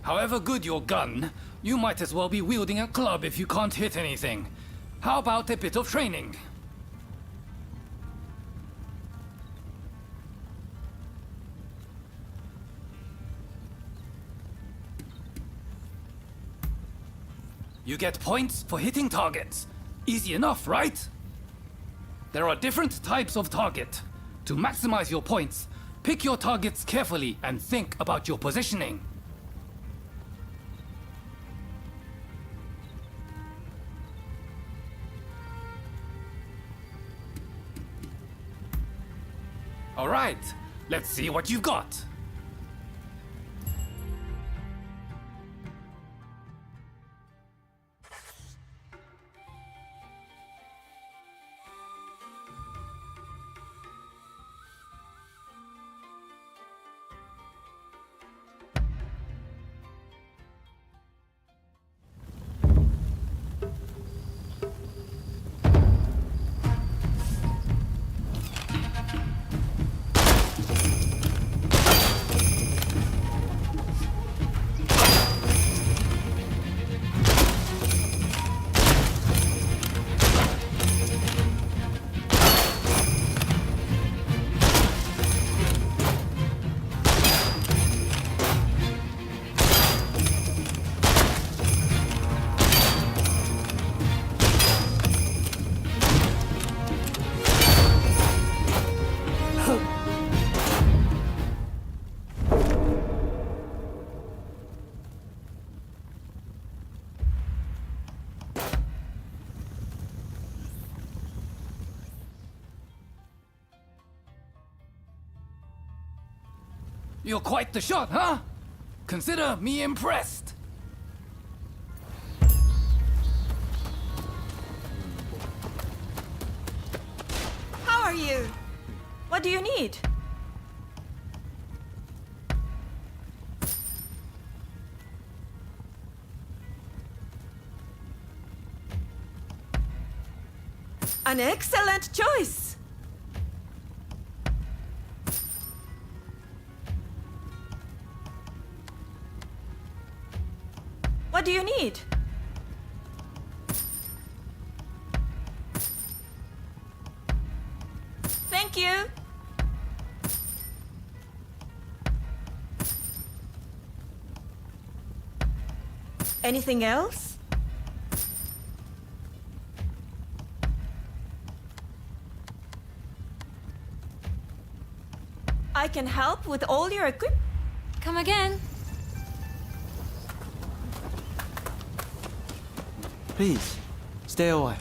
However good your gun, you might as well be wielding a club if you can't hit anything. How about a bit of training? You get points for hitting targets. Easy enough, right? There are different types of target. To maximize your points, pick your targets carefully and think about your positioning. All right, let's see what you've got. You're quite the shot, huh? Consider me impressed. How are you? What do you need? An excellent choice! What do you need? Thank you! Anything else? I can help with all your equipment. Come again. Please, stay a while.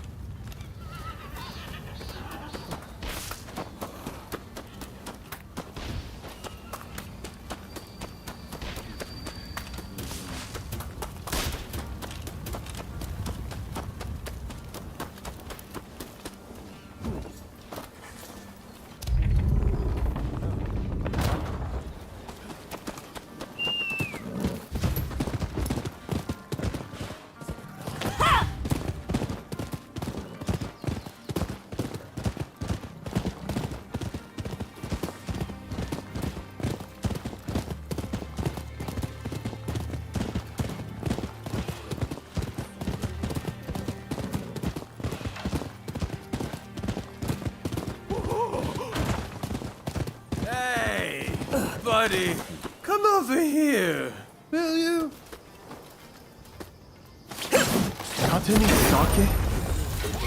Buddy, come over here, will you? Got any sake?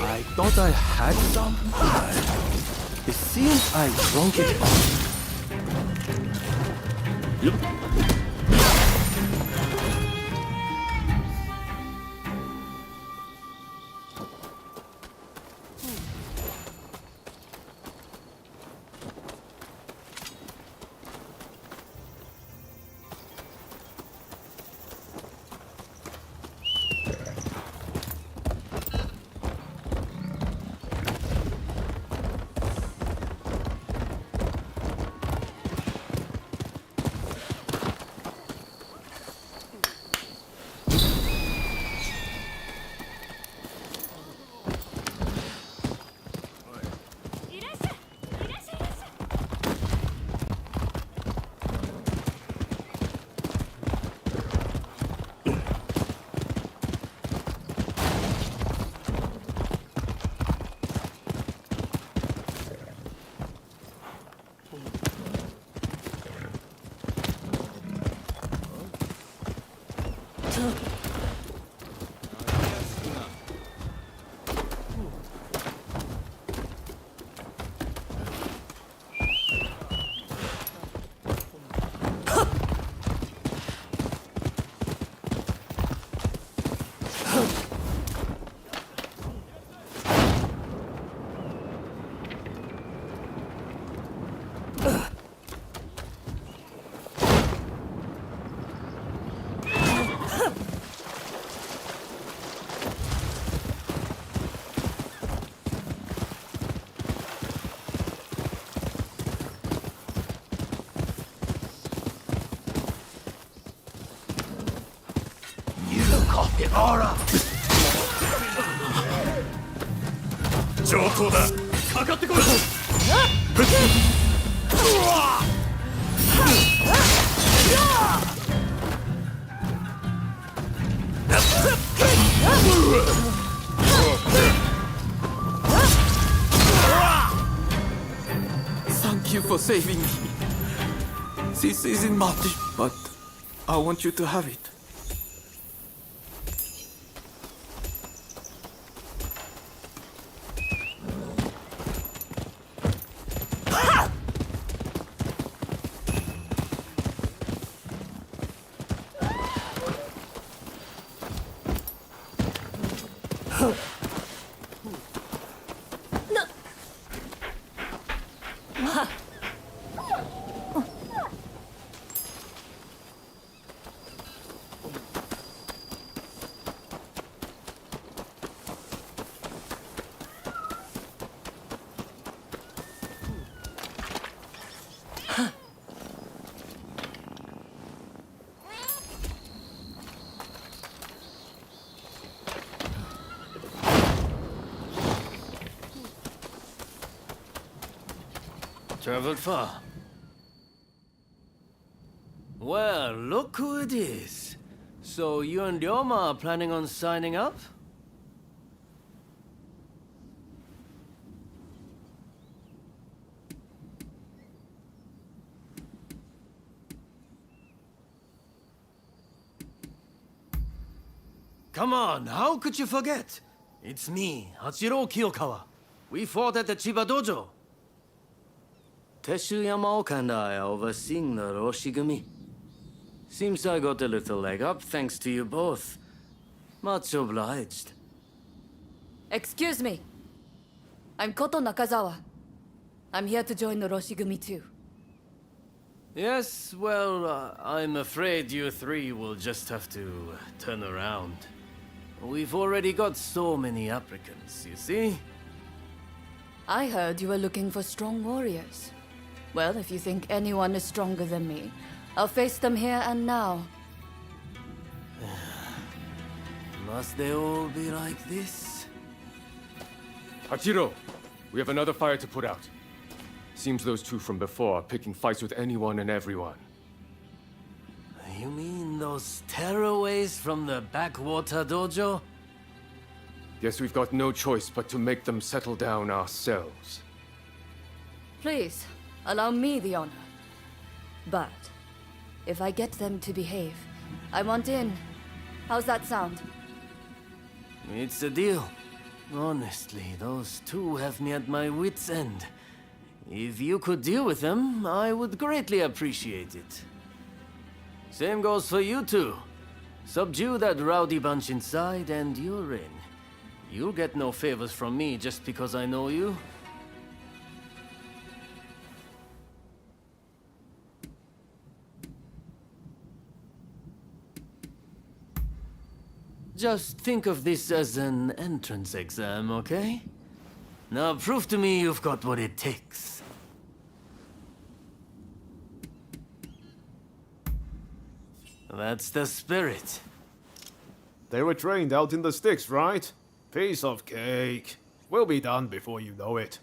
I thought I had some, but it seems I drunk it all. 上等だ。かかってこい。Thank you for saving me. This isn't much, but I want you to have it. Traveled far. Well, look who it is. So you and Ryoma are planning on signing up? Come on, how could you forget? It's me, Hachiro Kiyokawa. We fought at the Chiba Dojo. Teshu Yamaoka and I are overseeing the Roshigumi. Seems I got a little leg up thanks to you both. Much obliged. Excuse me. I'm Koto Nakazawa. I'm here to join the Roshigumi too. Yes, well, I'm afraid you three will just have to turn around. We've already got so many applicants, you see? I heard you were looking for strong warriors. Well, if you think anyone is stronger than me, I'll face them here and now. Must they all be like this? Hachiro, we have another fire to put out. Seems those two from before are picking fights with anyone and everyone. You mean those tearaways from the backwater dojo? Guess we've got no choice but to make them settle down ourselves. Please, allow me the honor. But if I get them to behave, I want in. How's that sound? It's a deal. Honestly, those two have me at my wit's end. If you could deal with them, I would greatly appreciate it. Same goes for you two. Subdue that rowdy bunch inside and you're in. You'll get no favors from me just because I know you. Just think of this as an entrance exam, okay? Now prove to me you've got what it takes. That's the spirit. They were trained out in the sticks, right? Piece of cake. We'll be done before you know it.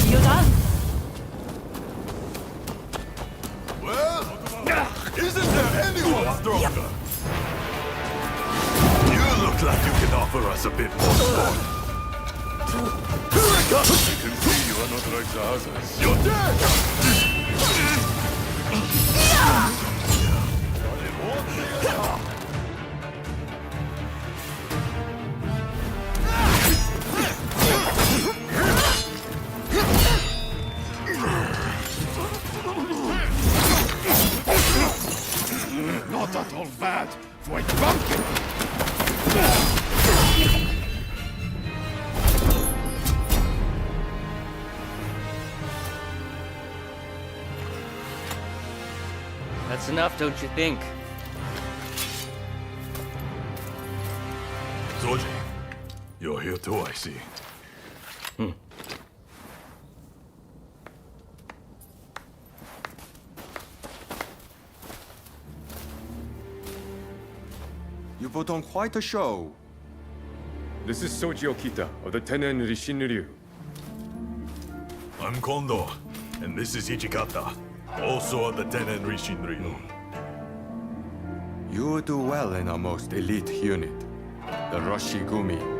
You done? Well, isn't there anyone stronger? You look like you can offer us a bit more support. I can see you are not like the others. You're dead! Not at all bad for a drunken. That's enough, don't you think? Zoji, you're here too, I see. You put on quite a show. This is Soji Okita of the Tenen Rishinryu. I'm Kondo, and this is Ichikata, also of the Tenen Rishinryu. You do well in our most elite unit, the Roshigumi.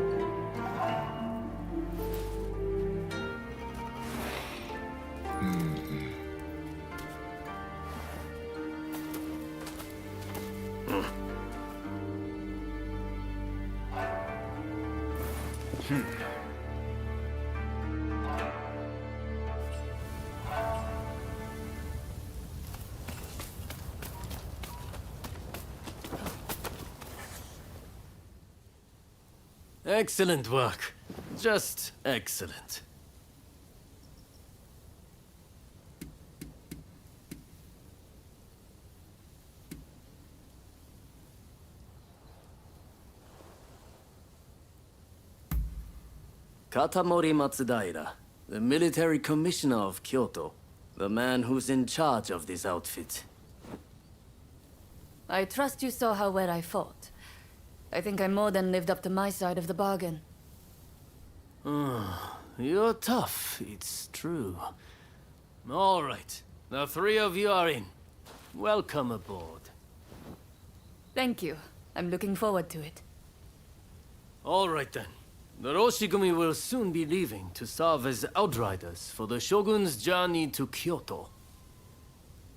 Excellent work. Just excellent. Katamori Matsudaira, the military commissioner of Kyoto, the man who's in charge of this outfit. I trust you saw how well I fought. I think I more than lived up to my side of the bargain. You're tough, it's true. All right, the three of you are in. Welcome aboard. Thank you. I'm looking forward to it. All right then. The Roshigumi will soon be leaving to serve as outriders for the Shogun's journey to Kyoto.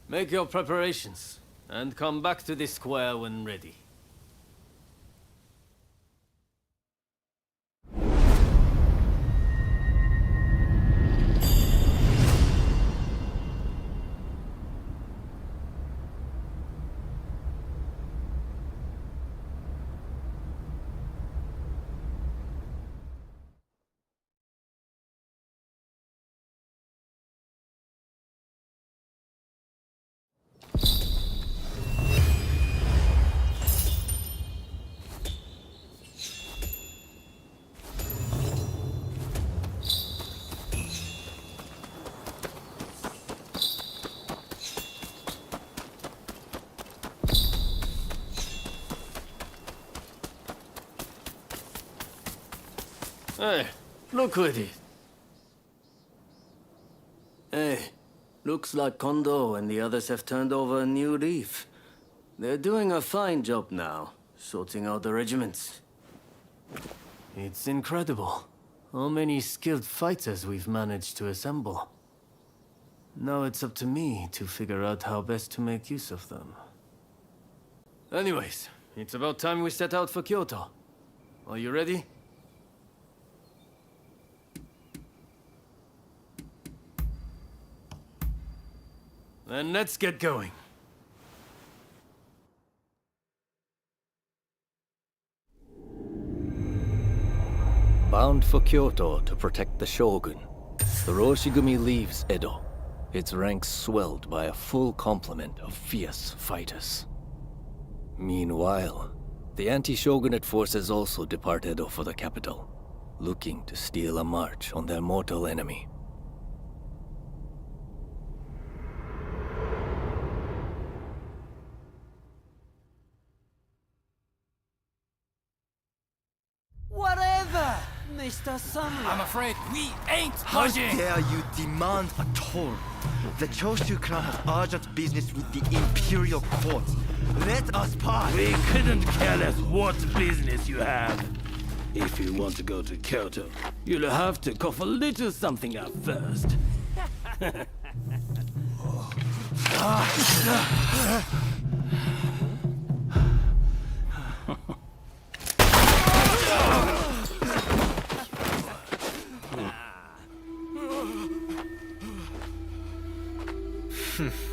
Make your preparations, and come back to this square when ready. Hey, look with it. Hey, looks like Kondo and the others have turned over a new leaf. They're doing a fine job now, sorting out the regiments. It's incredible how many skilled fighters we've managed to assemble. Now it's up to me to figure out how best to make use of them. Anyways, it's about time we set out for Kyoto. Are you ready? Then let's get going. bound for Kyoto to protect the shogun. The Roshigumi leaves Edo, its ranks swelled by a full complement of fierce fighters. Meanwhile, the anti-shogunate forces also depart Edo for the capital, looking to steal a march on their mortal enemy. Whatever, Mr. Samurai. I'm afraid we ain't How budging! dare you demand a toll? The Choshu clan has urgent business with the Imperial Court. Let us pass! We couldn't care less what business you have. If you want to go to Kyoto, you'll have to cough a little something up first. If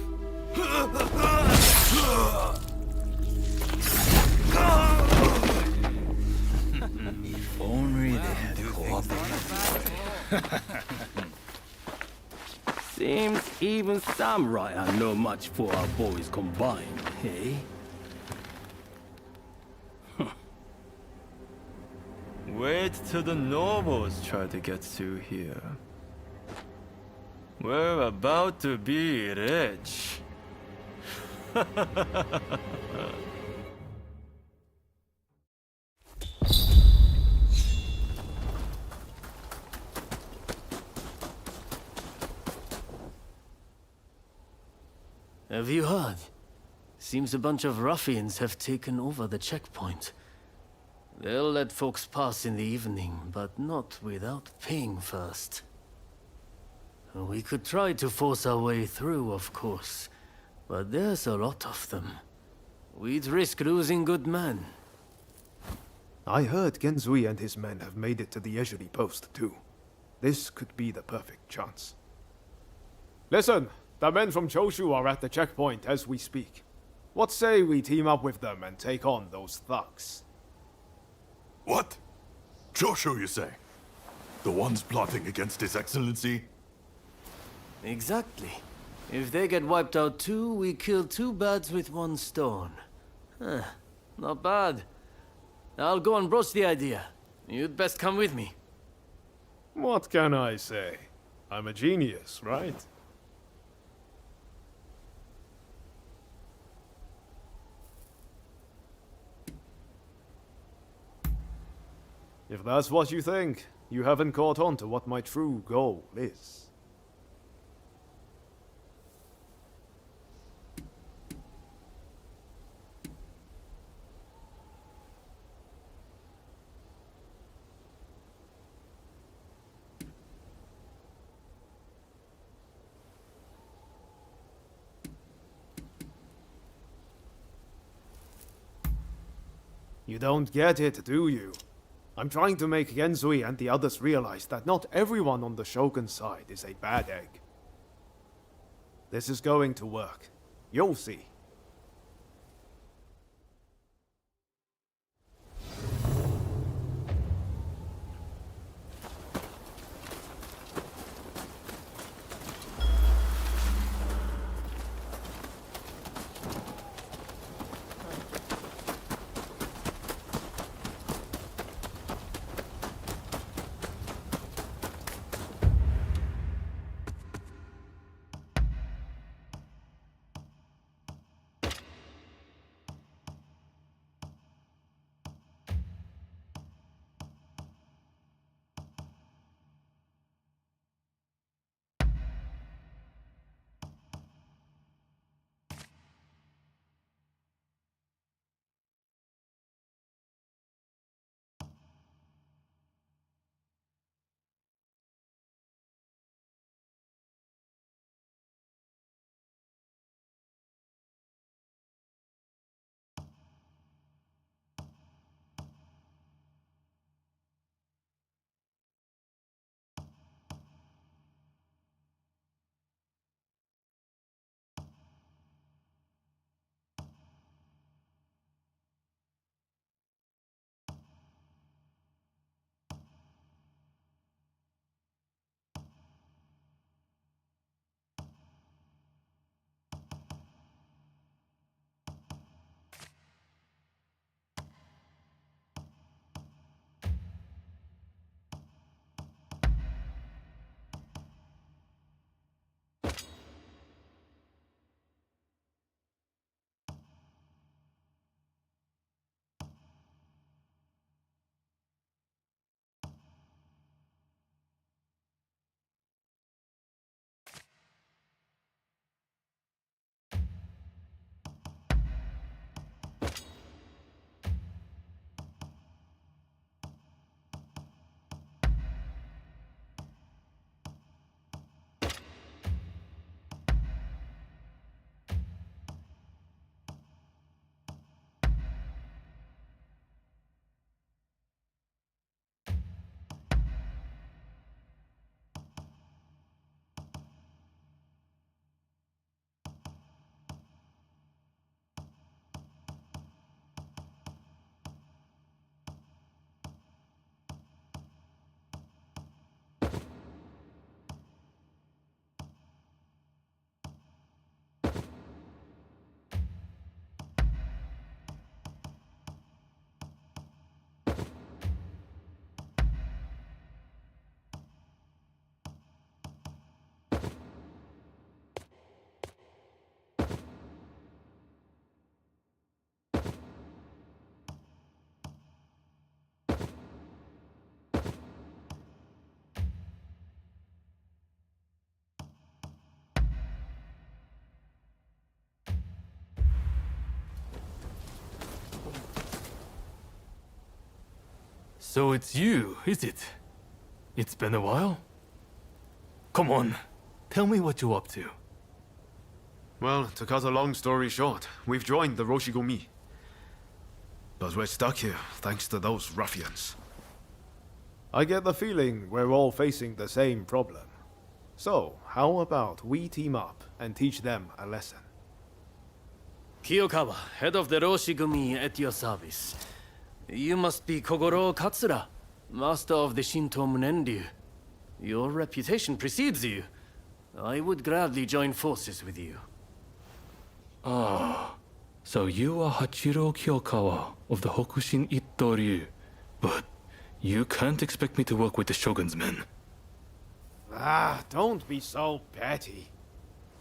only they had cooperated. Seems even samurai are no match for our boys combined, hey? Wait till the nobles try to get through here. We're about to be rich. Have you heard? Seems a bunch of ruffians have taken over the checkpoint. They'll let folks pass in the evening, but not without paying first. We could try to force our way through, of course, but there's a lot of them. We'd risk losing good men. I heard Genzui and his men have made it to the Ejiri post too. This could be the perfect chance. Listen, the men from Choshu are at the checkpoint as we speak. What say we team up with them and take on those thugs? What? Choshu, you say? The ones plotting against His Excellency? Exactly. If they get wiped out too, we kill two birds with one stone. Huh, not bad. I'll go and broach the idea. You'd best come with me. What can I say? I'm a genius, right? If that's what you think, you haven't caught on to what my true goal is. You don't get it, do you? I'm trying to make Genzui and the others realize that not everyone on the Shogun's side is a bad egg. This is going to work. You'll see. So it's you, is it? It's been a while? Come on, tell me what you're up to. Well, to cut a long story short, we've joined the Roshigumi. But we're stuck here, thanks to those ruffians. I get the feeling we're all facing the same problem. So, how about we team up and teach them a lesson? Kiyokawa, head of the Roshigumi, at your service. You must be Kogoro Katsura, master of the Shinto Munenryu. Your reputation precedes you. I would gladly join forces with you. Ah, so you are Hachiro Kiyokawa of the Hokushin Itto-ryu. But you can't expect me to work with the Shogun's men. Ah, don't be so petty.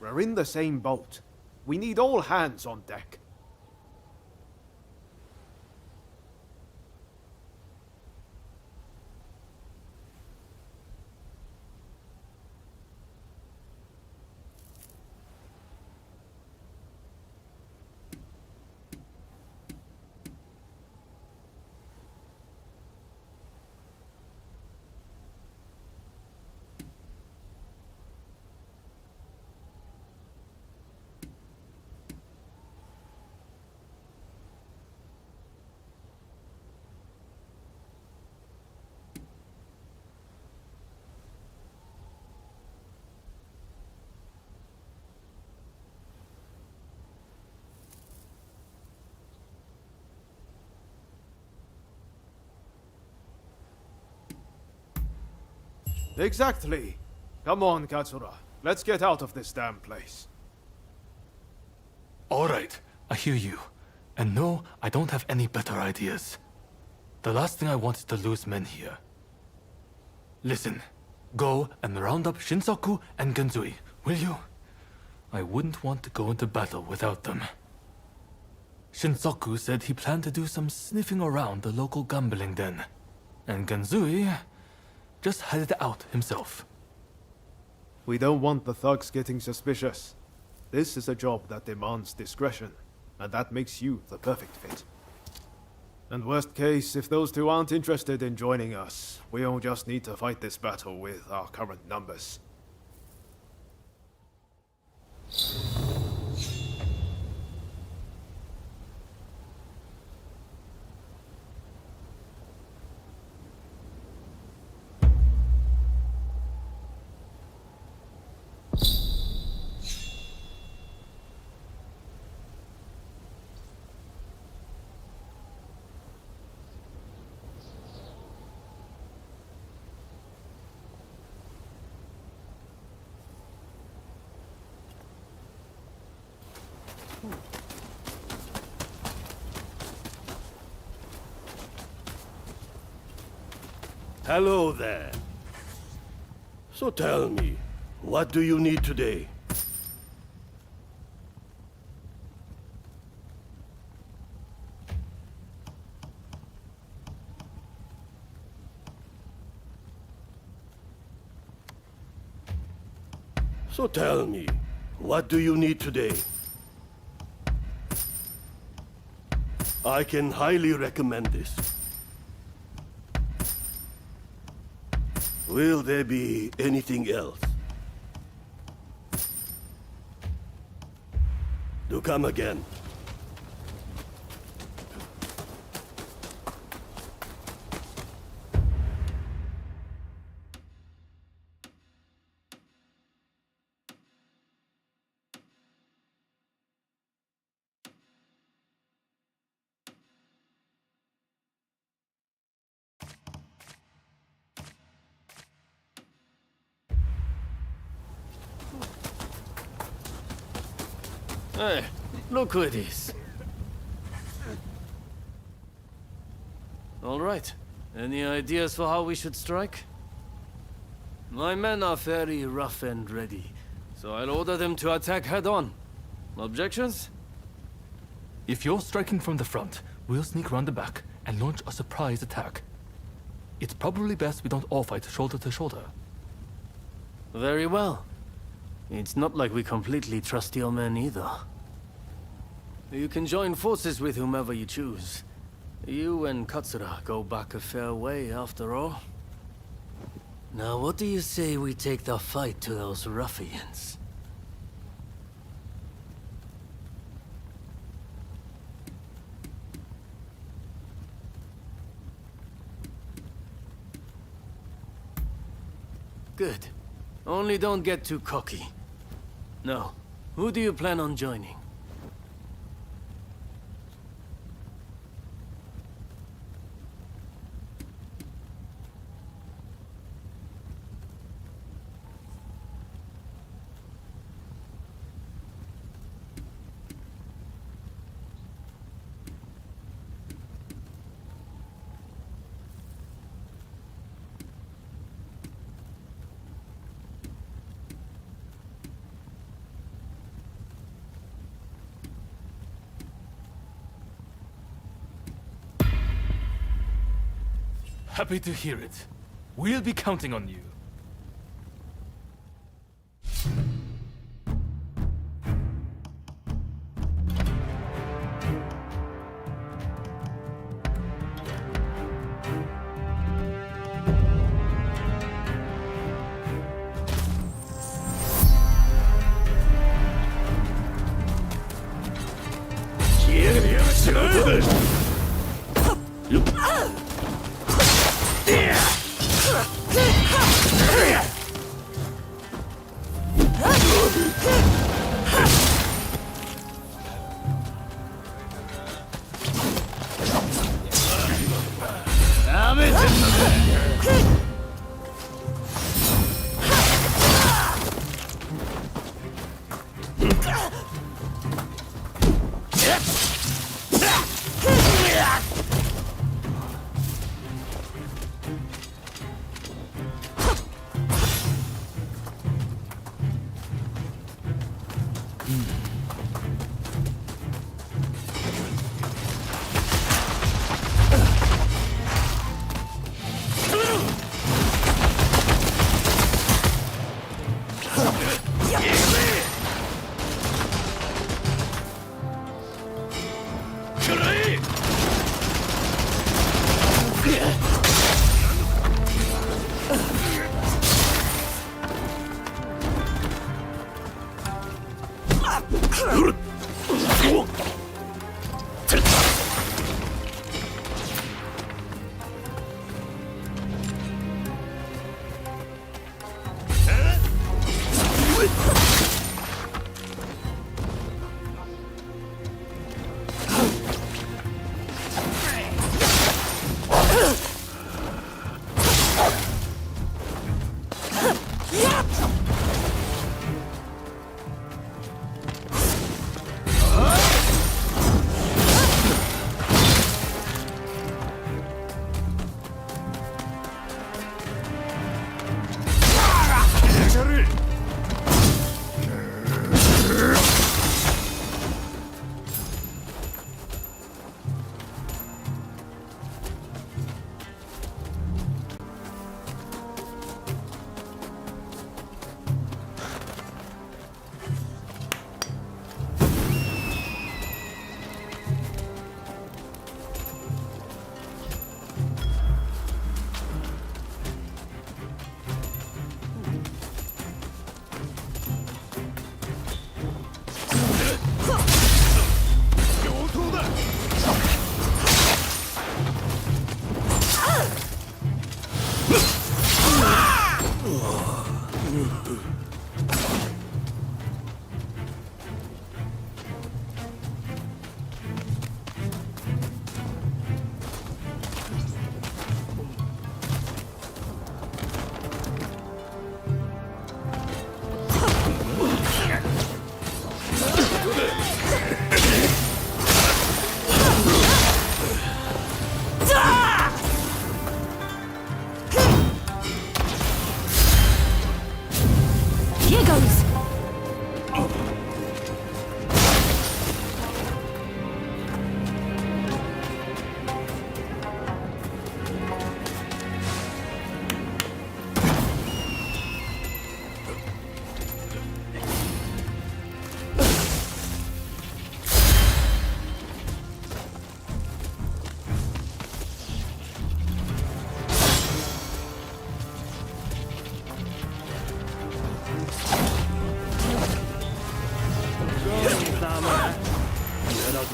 We're in the same boat. We need all hands on deck. Exactly. Come on, Katsura. Let's get out of this damn place. Alright, I hear you. And no, I don't have any better ideas. The last thing I want is to lose men here. Listen, go and round up Shinsaku and Genzui, will you? I wouldn't want to go into battle without them. Shinsaku said he planned to do some sniffing around the local gambling den. And Genzui just headed out himself. We don't want the thugs getting suspicious. This is a job that demands discretion, and that makes you the perfect fit. And worst case, if those two aren't interested in joining us, we'll just need to fight this battle with our current numbers. Hello there. So tell me, what do you need today? So tell me, what do you need today? I can highly recommend this. Will there be anything else? Do come again. Hey, look who it is. All right. Any ideas for how we should strike? My men are very rough and ready, so I'll order them to attack head-on. Objections? If you're striking from the front, we'll sneak around the back and launch a surprise attack. It's probably best we don't all fight shoulder to shoulder. Very well. It's not like we completely trust your men either. You can join forces with whomever you choose. You and Katsura go back a fair way, after all. Now, what do you say we take the fight to those ruffians? Good. Only don't get too cocky. No. Who do you plan on joining? Happy to hear it. We'll be counting on you.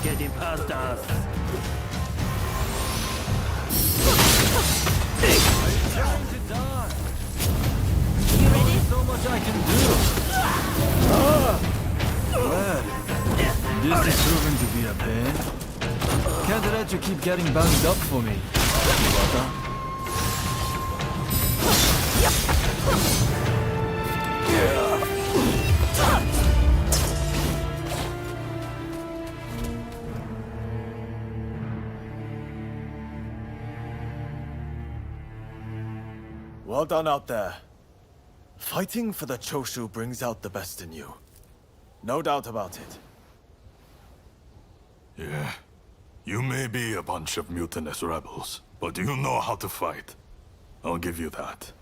getting past us. You ready? So much I can do. Well, this is proving to be a pain. Can't let you keep getting banged up for me. Iwata. Well done out there. Fighting for the Choshu brings out the best in you. No doubt about it. Yeah. You may be a bunch of mutinous rebels, but you know how to fight. I'll give you that.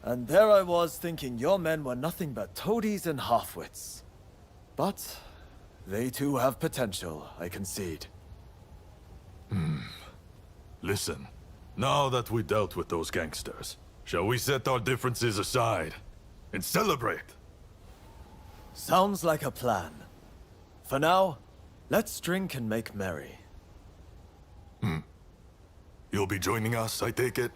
And there I was thinking your men were nothing but toadies and halfwits. But they too have potential, I concede. Listen, now that we dealt with those gangsters, shall we set our differences aside and celebrate? Sounds like a plan. For now, let's drink and make merry. You'll be joining us, I take it?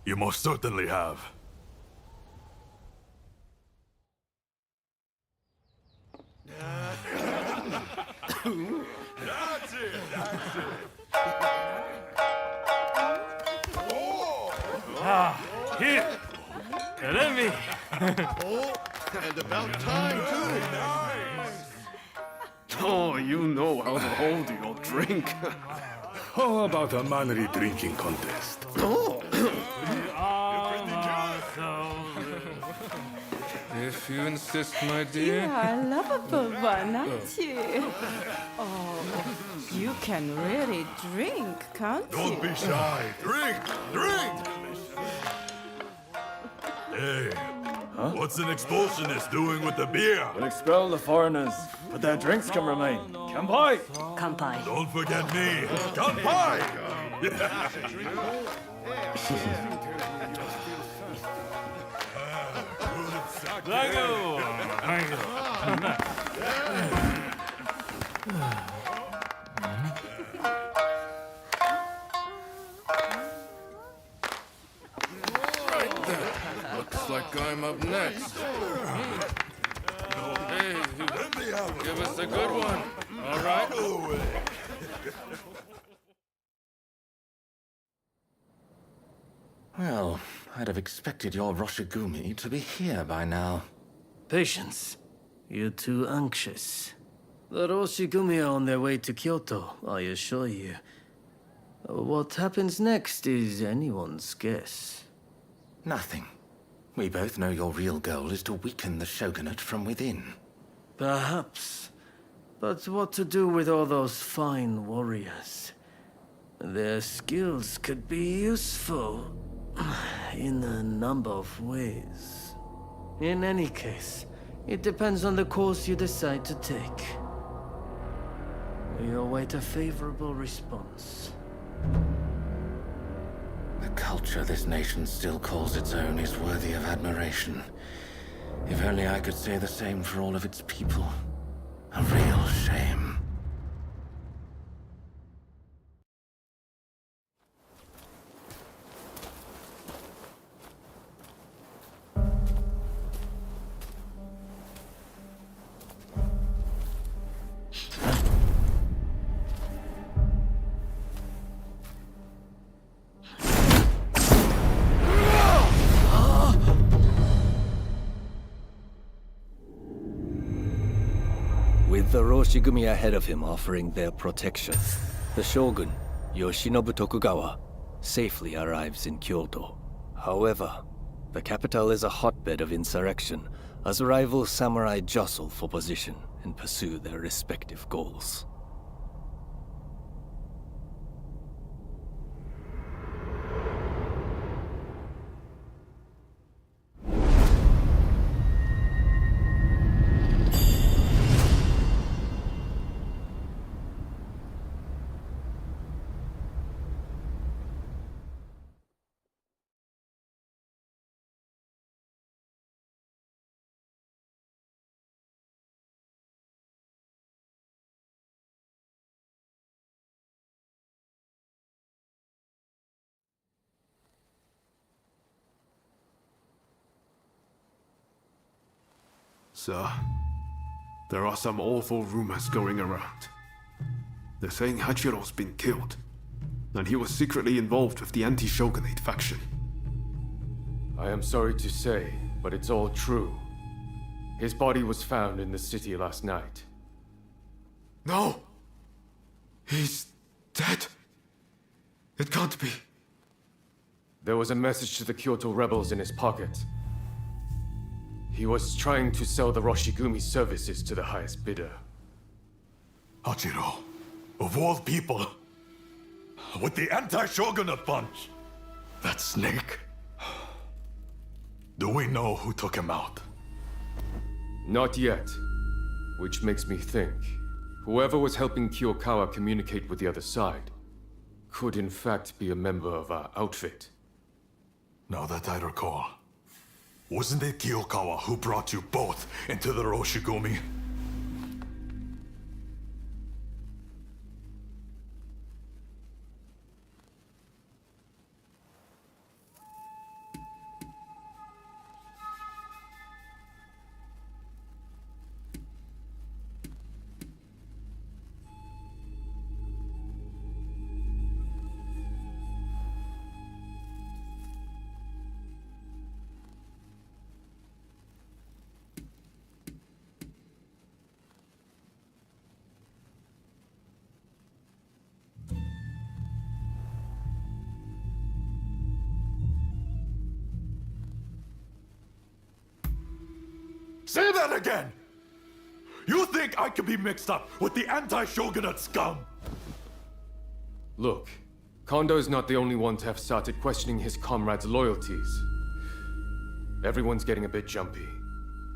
You most certainly have. That's it, that's it. Here! Let me! Oh, and about time, too. Oh, you know how to hold your drink. How about a manly drinking contest? Oh! If you insist, my You dear. are a lovable one, aren't you? Oh, you can really drink, can't you? Don't be shy. Drink! Drink! Hey, what's an expulsionist doing with the beer? We'll expel the foreigners, but their drinks can remain. Kanpai! Kanpai. Don't forget me. Kanpai! Looks like I'm up next. Hey, give us a good one. All right? Well, I'd have expected your Roshigumi to be here by now. Patience. You're too anxious. The Roshigumi are on their way to Kyoto, I assure you. What happens next is anyone's guess. Nothing. We both know your real goal is to weaken the shogunate from within. Perhaps. But what to do with all those fine warriors? Their skills could be useful in a number of ways. In any case, it depends on the course you decide to take. We await a favorable response. The culture this nation still calls its own is worthy of admiration. If only I could say the same for all of its people. A real shame. With the Roshigumi ahead of him offering their protection, the shogun, Yoshinobu Tokugawa, safely arrives in Kyoto. However, the capital is a hotbed of insurrection as rival samurai jostle for position and pursue their respective goals. Sir, there are some awful rumors going around. They're saying Hachiro's been killed, and he was secretly involved with the anti-shogunate faction. I am sorry to say, but it's all true. His body was found in the city last night. No! He's dead. It can't be. There was a message to the Kyoto rebels in his pocket. He was trying to sell the Roshigumi services to the highest bidder. Hachiro, of all people, with the anti-shogunate punch, that snake. Do we know who took him out? Not yet. Which makes me think, whoever was helping Kiyokawa communicate with the other side could in fact be a member of our outfit. Now that I recall, wasn't it Kiyokawa who brought you both into the Roshigumi? Say that again! You think I could be mixed up with the anti-shogunate scum? Look, Kondo is not the only one to have started questioning his comrades' loyalties. Everyone's getting a bit jumpy,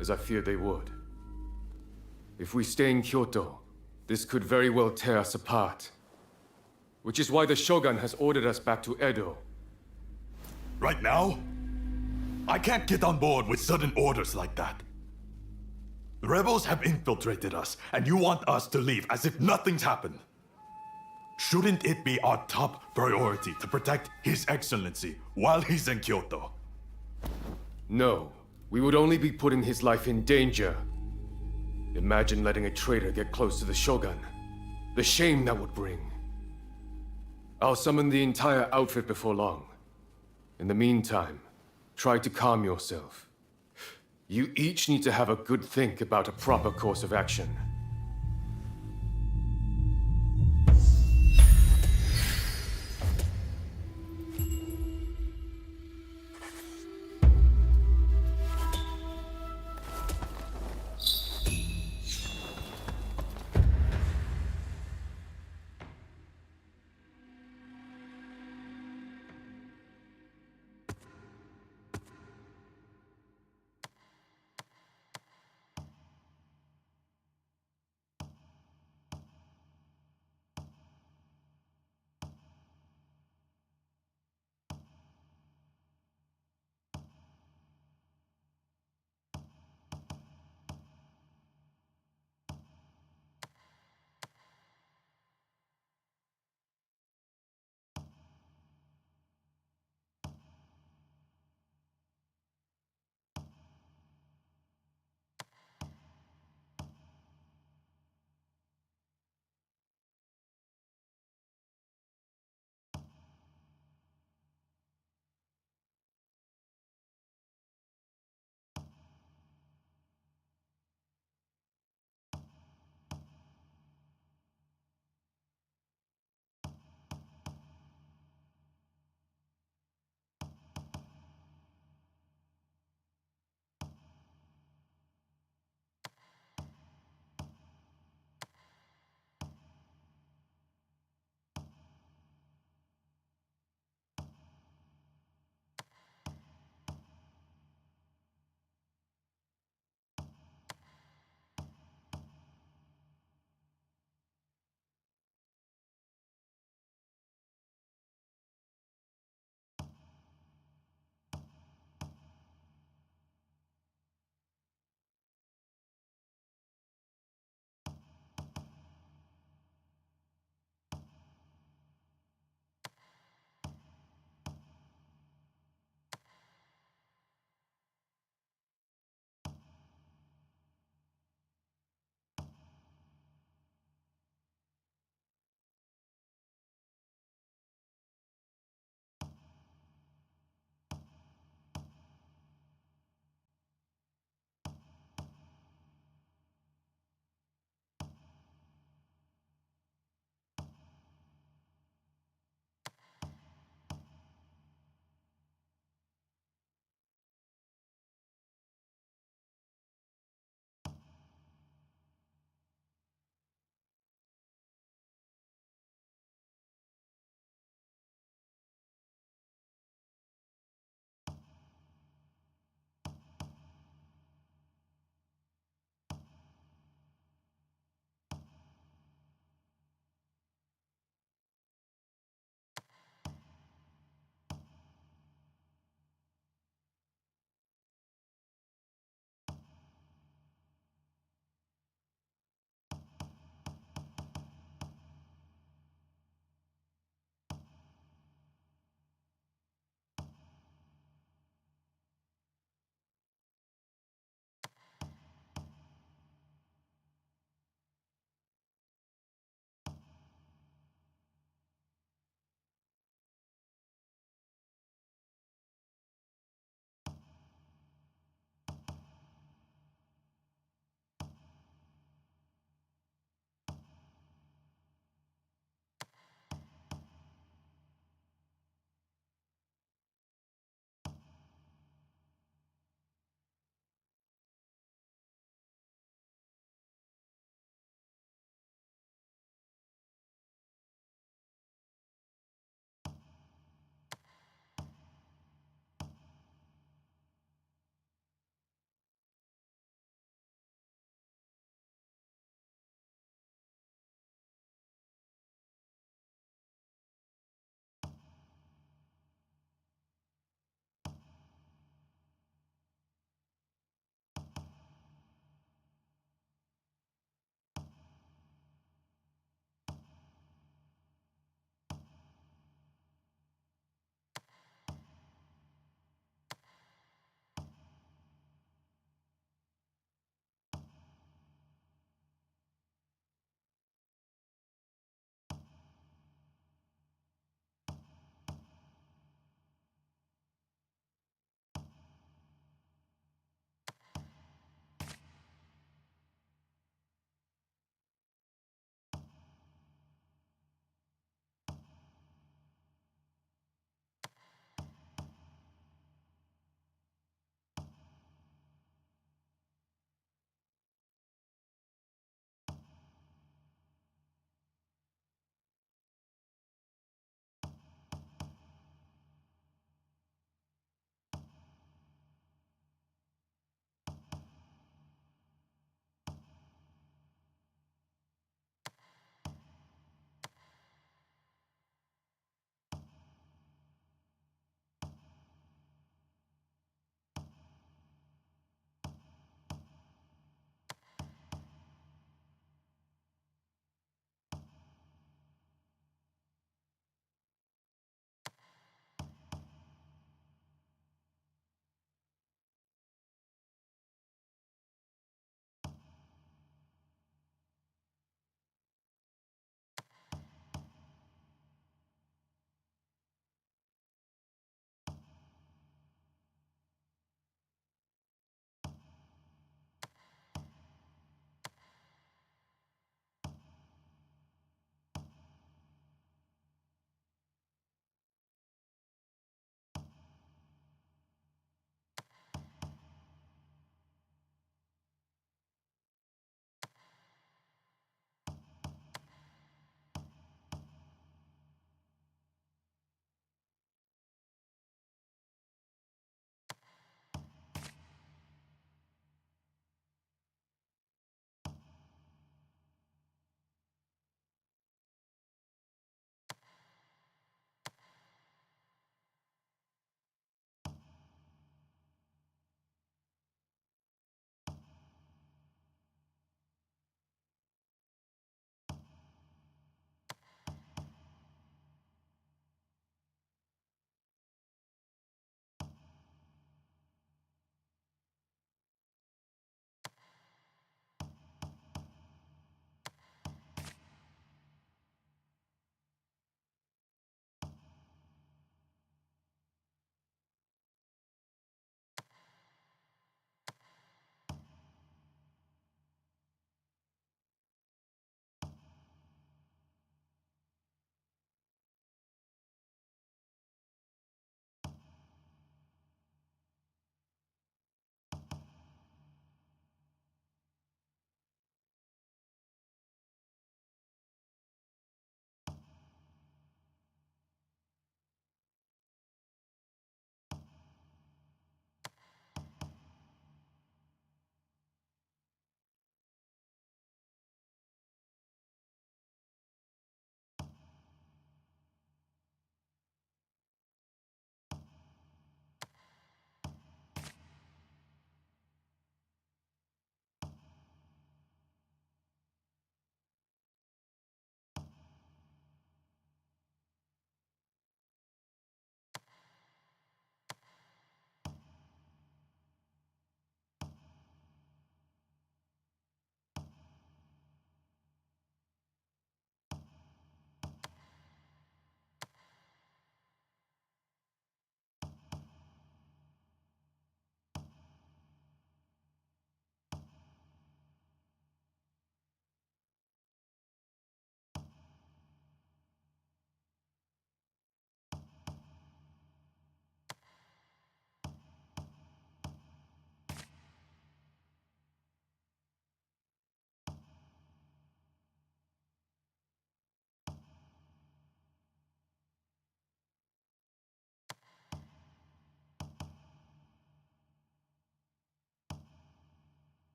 as I feared they would. If we stay in Kyoto, this could very well tear us apart. Which is why the Shogun has ordered us back to Edo. Right now? I can't get on board with sudden orders like that. The rebels have infiltrated us, and you want us to leave as if nothing's happened. Shouldn't it be our top priority to protect His Excellency while he's in Kyoto? No, we would only be putting his life in danger. Imagine letting a traitor get close to the Shogun. The shame that would bring. I'll summon the entire outfit before long. In the meantime, try to calm yourself. You each need to have a good think about a proper course of action.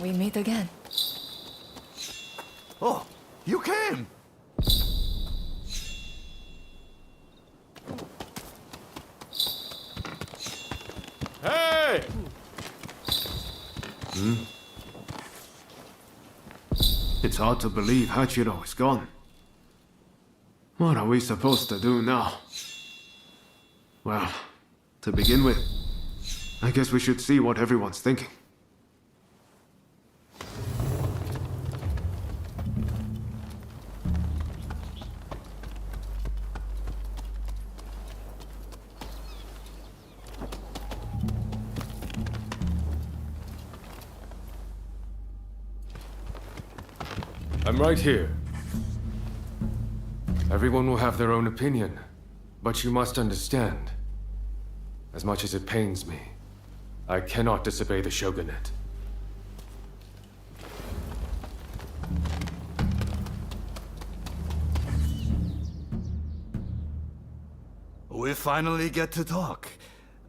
We meet again. Oh, you came! Hey! It's hard to believe Hachiro is gone. What are we supposed to do now? Well, to begin with, I guess we should see what everyone's thinking. I'm right here. Everyone will have their own opinion, but you must understand. As much as it pains me, I cannot disobey the shogunate. We finally get to talk.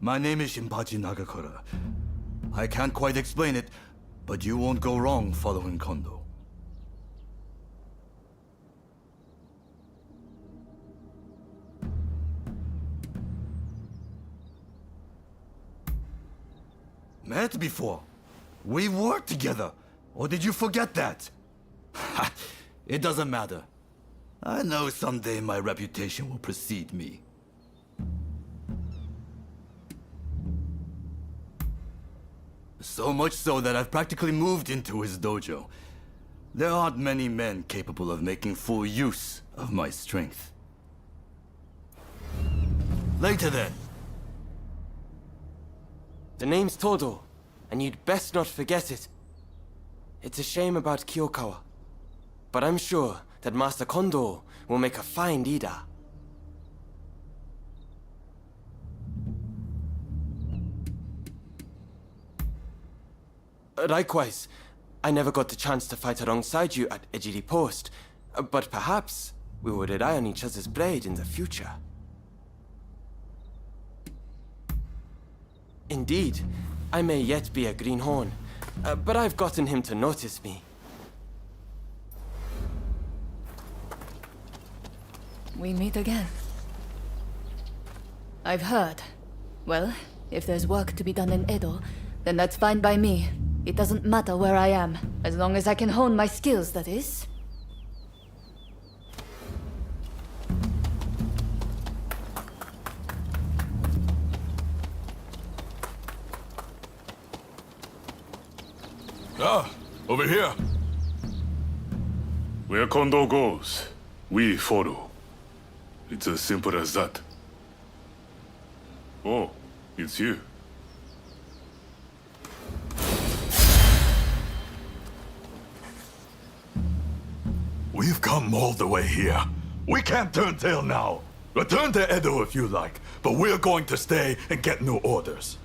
My name is Shinpachi Nagakura. I can't quite explain it, but you won't go wrong following Kondo. Met before. We worked together. Or did you forget that? It doesn't matter. I know someday my reputation will precede me. So much so that I've practically moved into his dojo. There aren't many men capable of making full use of my strength. Later then. The name's Todo, and you'd best not forget it. It's a shame about Kyokawa, but I'm sure that Master Kondo will make a fine leader. Likewise, I never got the chance to fight alongside you at Ejiri Post, but perhaps we will rely on each other's blade in the future. Indeed, I may yet be a greenhorn, but I've gotten him to notice me. We meet again. I've heard. Well, if there's work to be done in Edo, then that's fine by me. It doesn't matter where I am, as long as I can hone my skills, that is. Ah, over here. Where Kondo goes, we follow. It's as simple as that. Oh, it's you. We've come all the way here. We can't turn tail now. Return to Edo if you like, but we're going to stay and get new orders.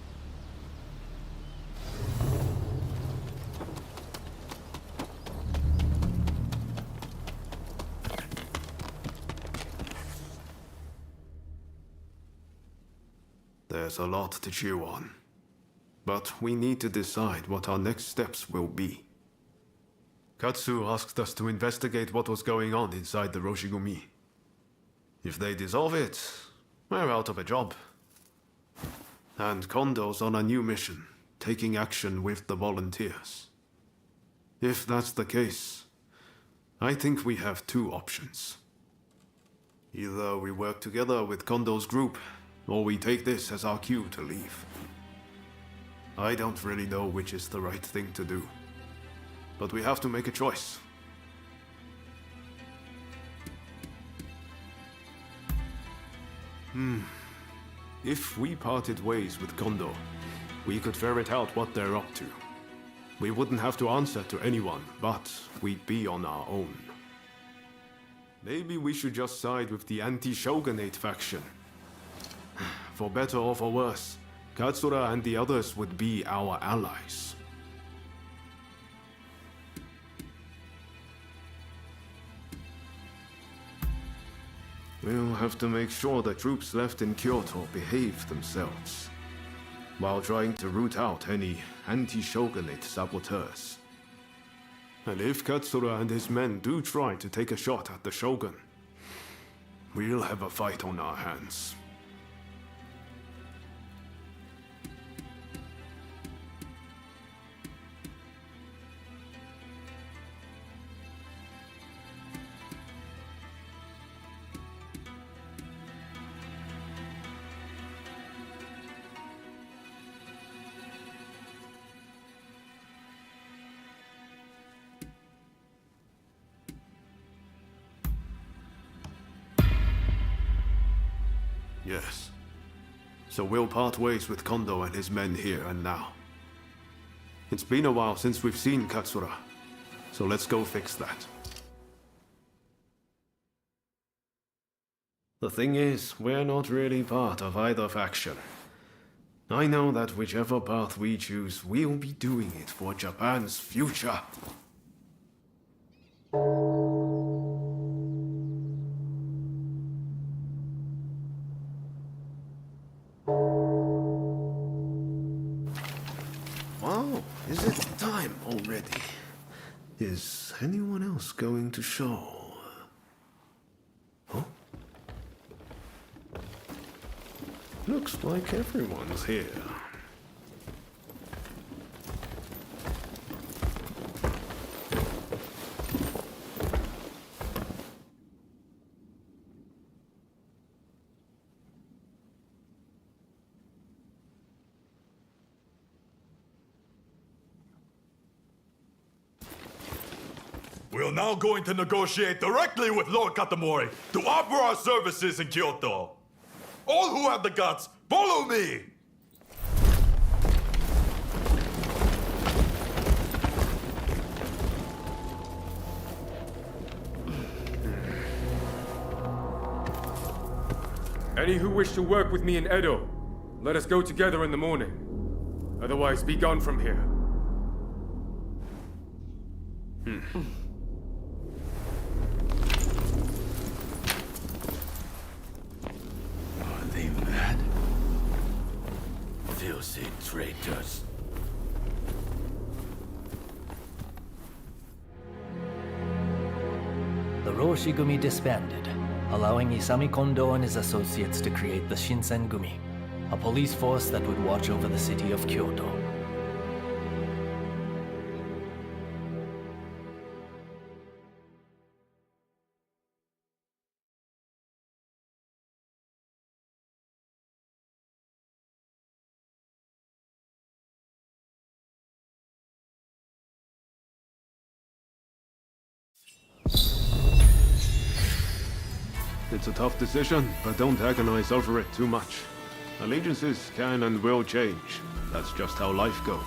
There's a lot to chew on. But we need to decide what our next steps will be. Katsu asked us to investigate what was going on inside the Roshigumi. If they dissolve it, we're out of a job. And Kondo's on a new mission, taking action with the volunteers. If that's the case, I think we have two options. Either we work together with Kondo's group, or we take this as our cue to leave. I don't really know which is the right thing to do, but we have to make a choice. If we parted ways with Kondo, we could ferret out what they're up to. We wouldn't have to answer to anyone, but we'd be on our own. Maybe we should just side with the anti-shogunate faction. For better or for worse, Katsura and the others would be our allies. We'll have to make sure the troops left in Kyoto behave themselves, while trying to root out any anti-shogunate saboteurs. And if Katsura and his men do try to take a shot at the Shogun, we'll have a fight on our hands. Yes. So we'll part ways with Kondo and his men here and now. It's been a while since we've seen Katsura, so let's go fix that. The thing is, we're not really part of either faction. I know that whichever path we choose, we'll be doing it for Japan's future. Wow, is it time already? Is anyone else going to show? Huh? Looks like everyone's here. We're now going to negotiate directly with Lord Katamori to offer our services in Kyoto. All who have the guts, follow me! Any who wish to work with me in Edo, let us go together in the morning. Otherwise, be gone from here. Are they mad? Filthy traitors. The Roshi-gumi disbanded, allowing Isami Kondo and his associates to create the Shinsen-gumi, a police force that would watch over the city of Kyoto. It's a tough decision, but don't agonize over it too much. Allegiances can and will change. That's just how life goes.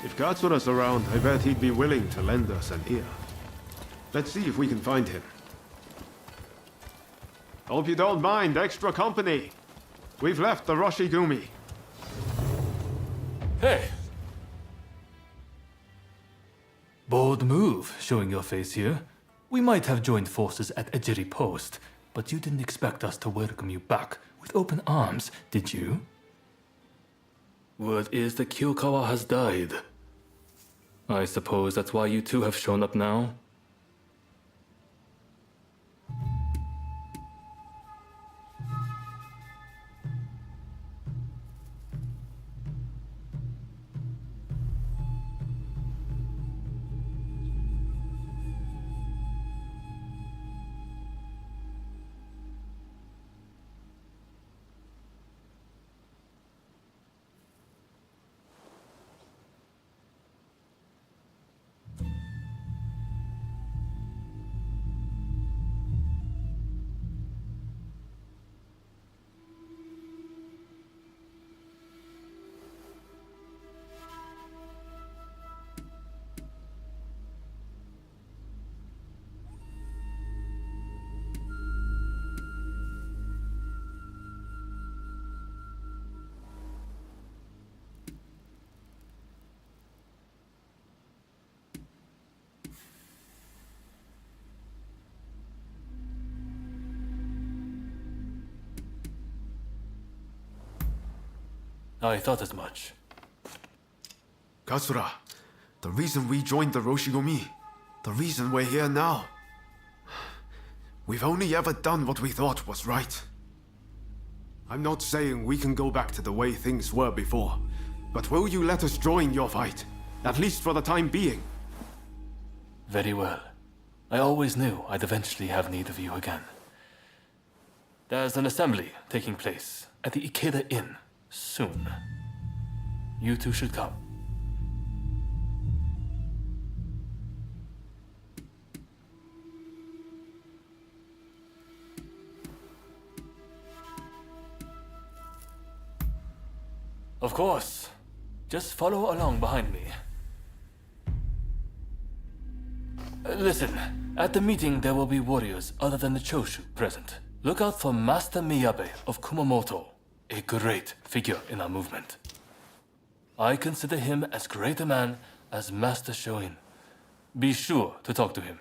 If Katsura's around, I bet he'd be willing to lend us an ear. Let's see if we can find him. Hope you don't mind extra company. We've left the Roshi-gumi. Hey! Bold move, showing your face here. We might have joined forces at Ejiri Post, but you didn't expect us to welcome you back with open arms, did you? Word is that Kyokawa has died. I suppose that's why you two have shown up now? I thought as much. Katsura, The reason we joined the Roshigumi. The reason we're here now. We've only ever done what we thought was right. I'm not saying we can go back to the way things were before, but will you let us join your fight? At least for the time being. Very well. I always knew I'd eventually have need of you again. There's an assembly taking place at the Ikeda Inn soon. You two should come. Of course. Just follow along behind me. Listen, at the meeting there will be warriors other than the Choshu present. Look out for Master Miyabe of Kumamoto, a great figure in our movement. I consider him as great a man as Master Shoin. Be sure to talk to him.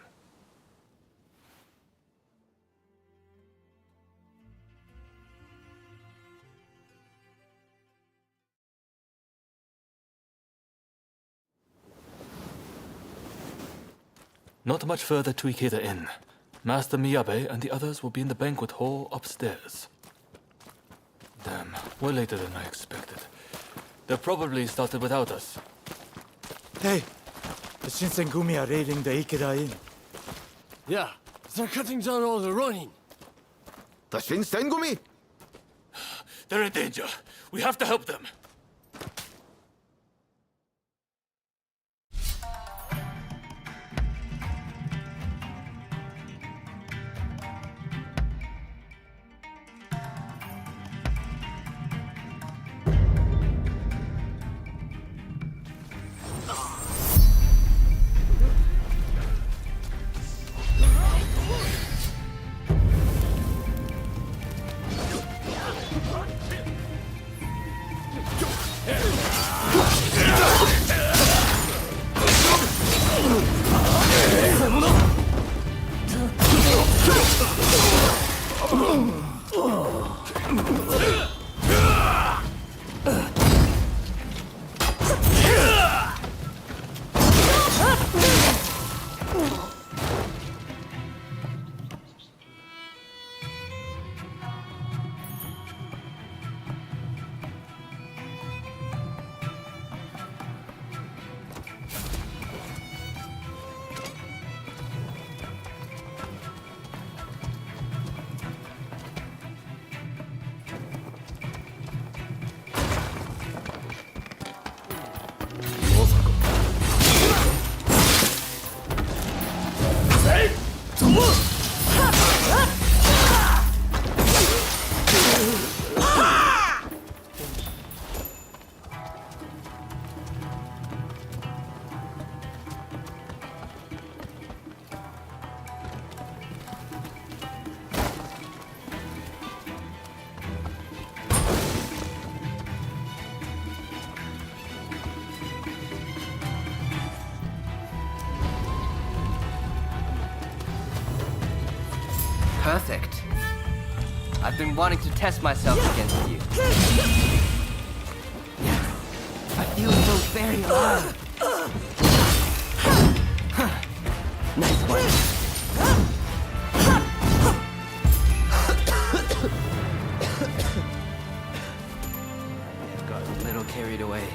Not much further to Ikeda Inn. Master Miyabe and the others will be in the banquet hall upstairs. Damn, we're later than I expected. They probably started without us. Hey, the Shinsengumi are raiding the Ikeda Inn. Yeah, they're cutting down all the Ronin. The Shinsengumi? They're in danger. We have to help them. Perfect. I've been wanting to test myself against you. I feel so very alive. Nice one. Got a little carried away.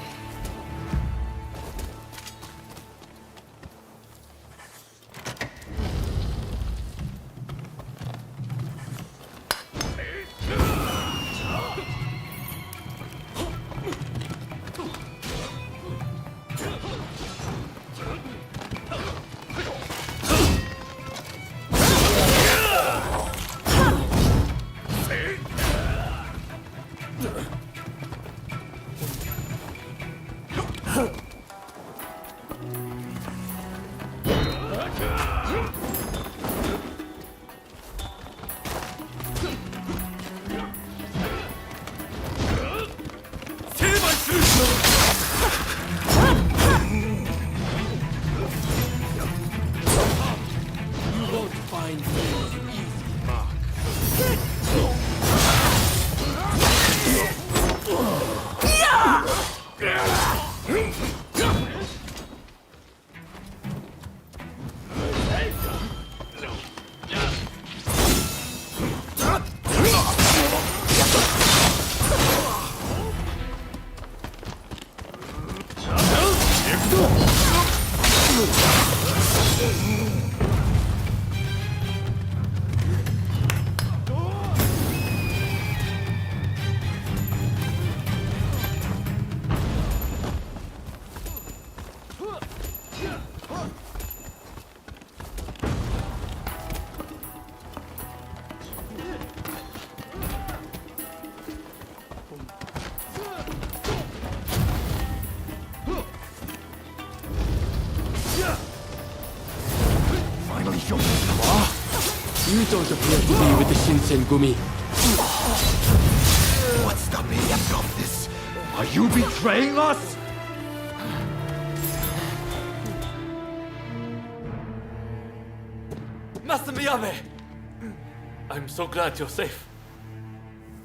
Finally show me who you are. You don't appear to be with the Shinsen Gumi. What's the meaning of this? Are you betraying us? Master Miyabe! I'm so glad you're safe.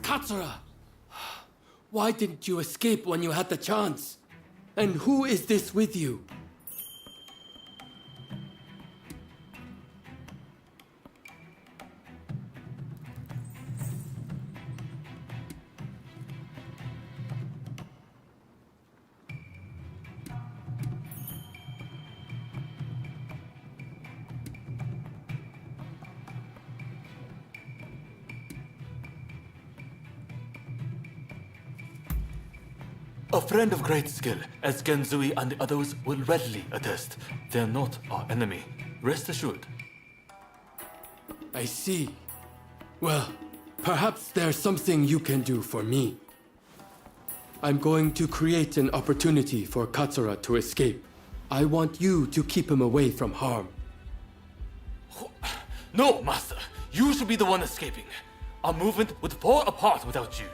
Katsura! Why didn't you escape when you had the chance? And who is this with you? A friend of great skill, as Genzui and the others will readily attest. They're not our enemy. Rest assured. I see. Well, perhaps there's something you can do for me. I'm going to create an opportunity for Katsura to escape. I want you to keep him away from harm. No, Master. You should be the one escaping. Our movement would fall apart without you.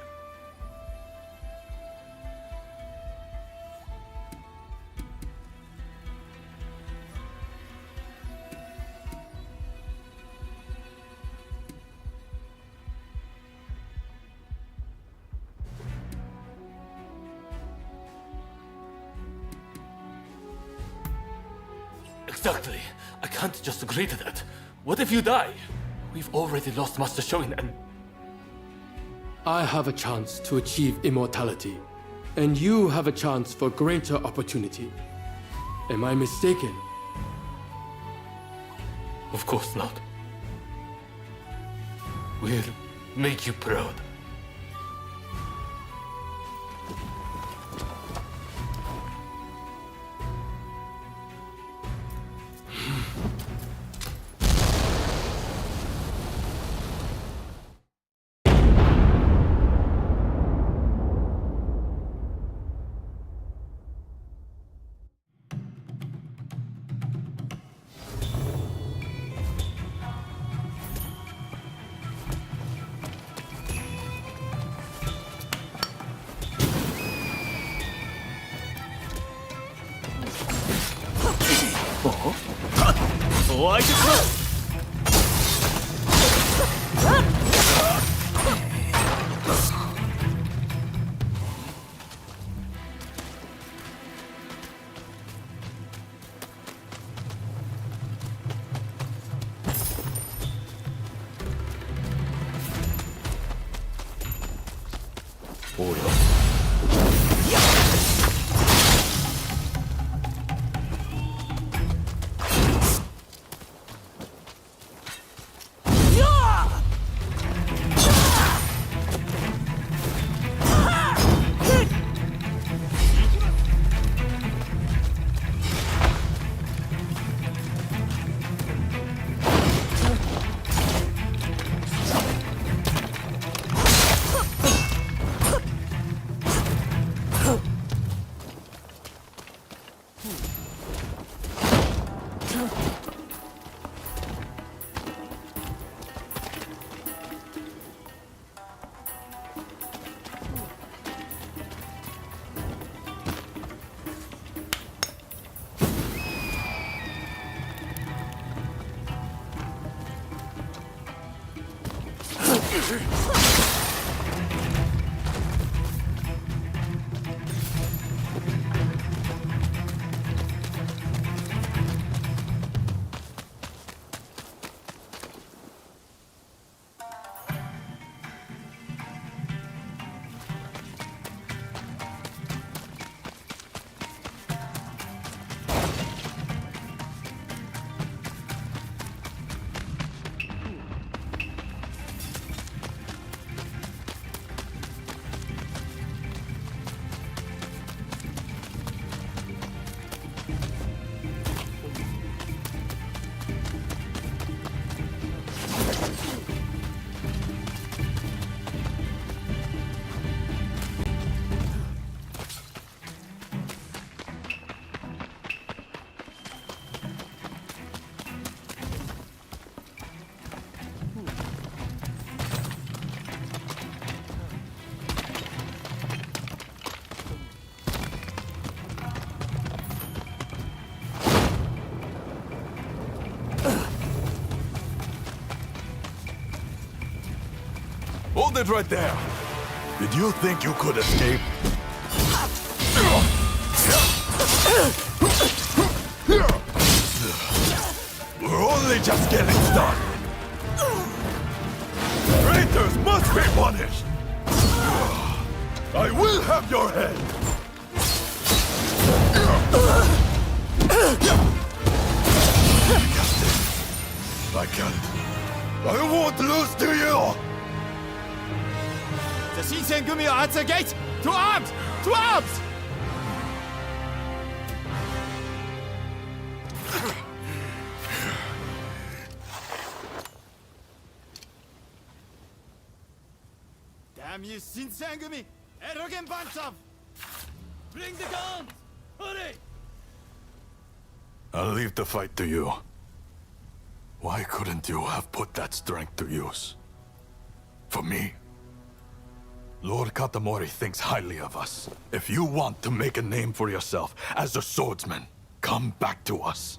Exactly. I can't just agree to that. What if you die? We've already lost Master Shoin and... I have a chance to achieve immortality, and you have a chance for greater opportunity. Am I mistaken? Of course not. We'll make you proud. Hold it right there! Did you think you could escape? We're only just getting started. Traitors must be punished! I will have your head! I can't. I won't lose to you! The Shinsen Gameo at the gate! To arms! To arms! Damn you, Shinsen Gameo! Arrogant bunch of... Bring the guns! Hurry! I'll leave the fight to you. Why couldn't you have put that strength to use? For me? Lord Katamori thinks highly of us. If you want to make a name for yourself as a swordsman, come back to us.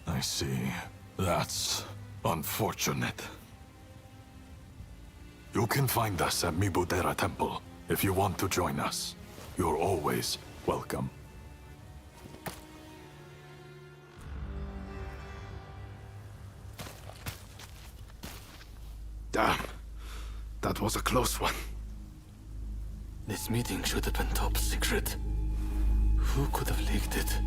I see. That's unfortunate. You can find us at Mibudera Temple if you want to join us. You're always welcome. Damn. That was a close one. This meeting should have been top secret. Who could have leaked it?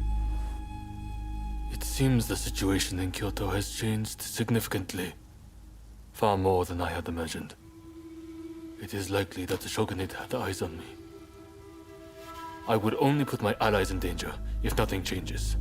It seems the situation in Kyoto has changed significantly. Far more than I had imagined. It is likely that the Shogunate had eyes on me. I would only put my allies in danger if nothing changes.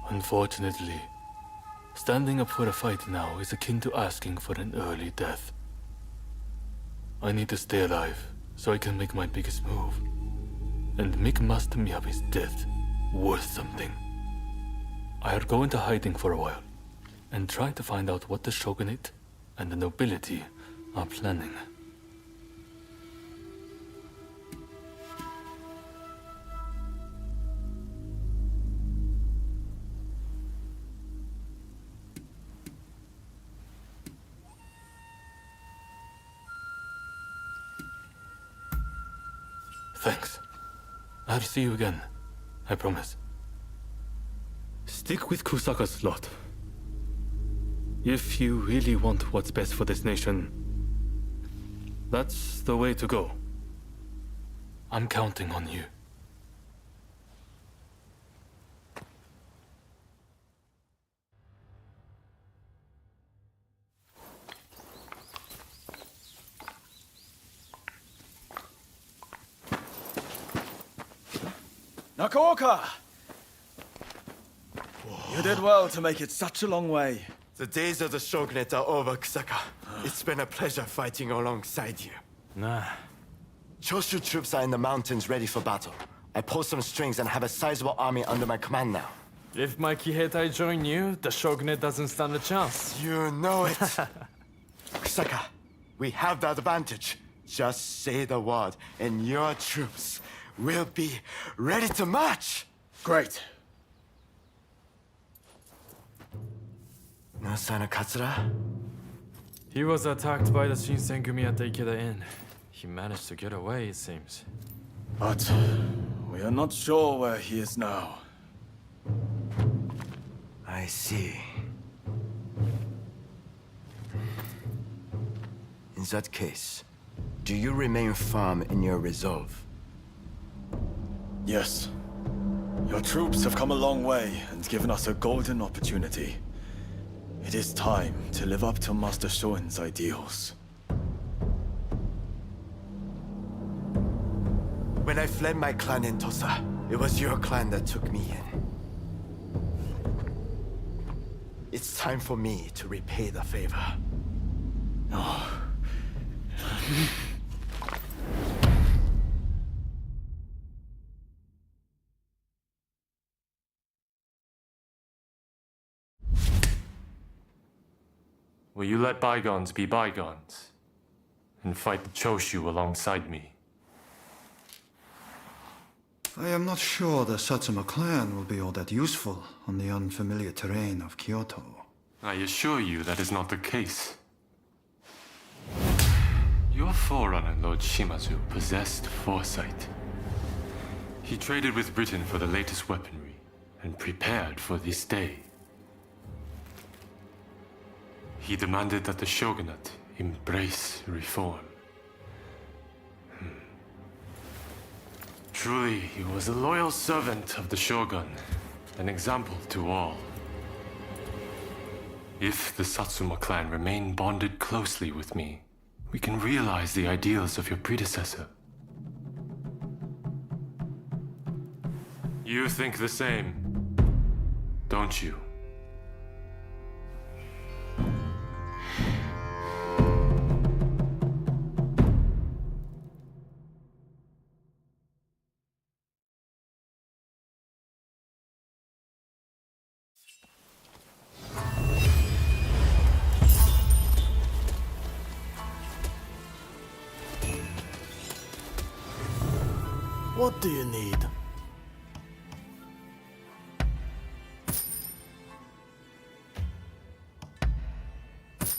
Unfortunately, standing up for a fight now is akin to asking for an early death. I need to stay alive so I can make my biggest move and make Master Miyabi's death worth something. I'll go into hiding for a while and try to find out what the Shogunate and the nobility are planning. Thanks. I'll see you again. I promise. Stick with Kusaka's lot. If you really want what's best for this nation, that's the way to go. I'm counting on you. Nakaoka! You did well to make it such a long way. The days of the Shogunate are over, Kusaka. It's been a pleasure fighting alongside you. Nah. Choshu troops are in the mountains ready for battle. I pulled some strings and have a sizable army under my command now. If my Kiheitai join you, the Shogunate doesn't stand a chance. You know it. Kusaka, we have the advantage. Just say the word, and your troops will be ready to march. Great. No sign of Katsura? He was attacked by the Shinsengumi at the Ikeda Inn. He managed to get away, it seems. But we are not sure where he is now. I see. In that case, Do you remain firm in your resolve? Yes. Your troops have come a long way and given us a golden opportunity. It is time to live up to Master Shoin's ideals. When I fled my clan in Tosa, it was your clan that took me in. It's time for me to repay the favor. Oh. Will you let bygones be bygones and fight the Choshu alongside me? I am not sure the Satsuma clan will be all that useful on the unfamiliar terrain of Kyoto. I assure you that is not the case. Your forerunner, Lord Shimazu, possessed foresight. He traded with Britain for the latest weaponry and prepared for this day. He demanded that the shogunate embrace reform. Truly, he was a loyal servant of the shogun, an example to all. If the Satsuma clan remain bonded closely with me, we can realize the ideals of your predecessor. You think the same, don't you? What do you need?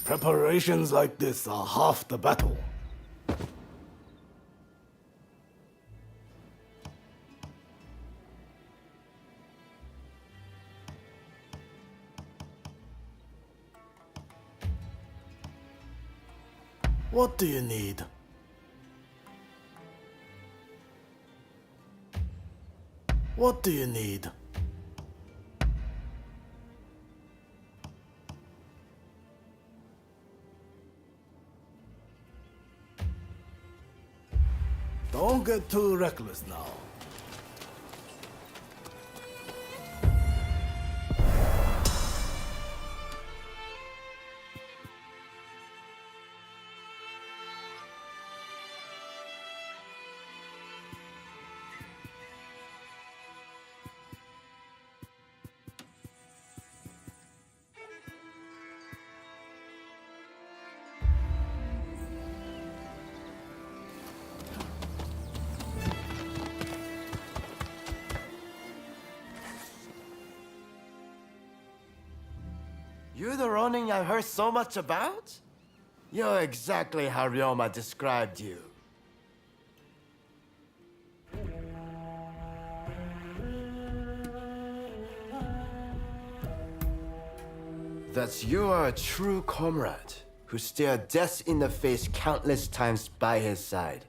Preparations like this are half the battle. What do you need? What do you need? Don't get too reckless now. You're the Ronin I heard so much about? You're exactly how Ryoma described you. That you are a true comrade who stared death in the face countless times by his side.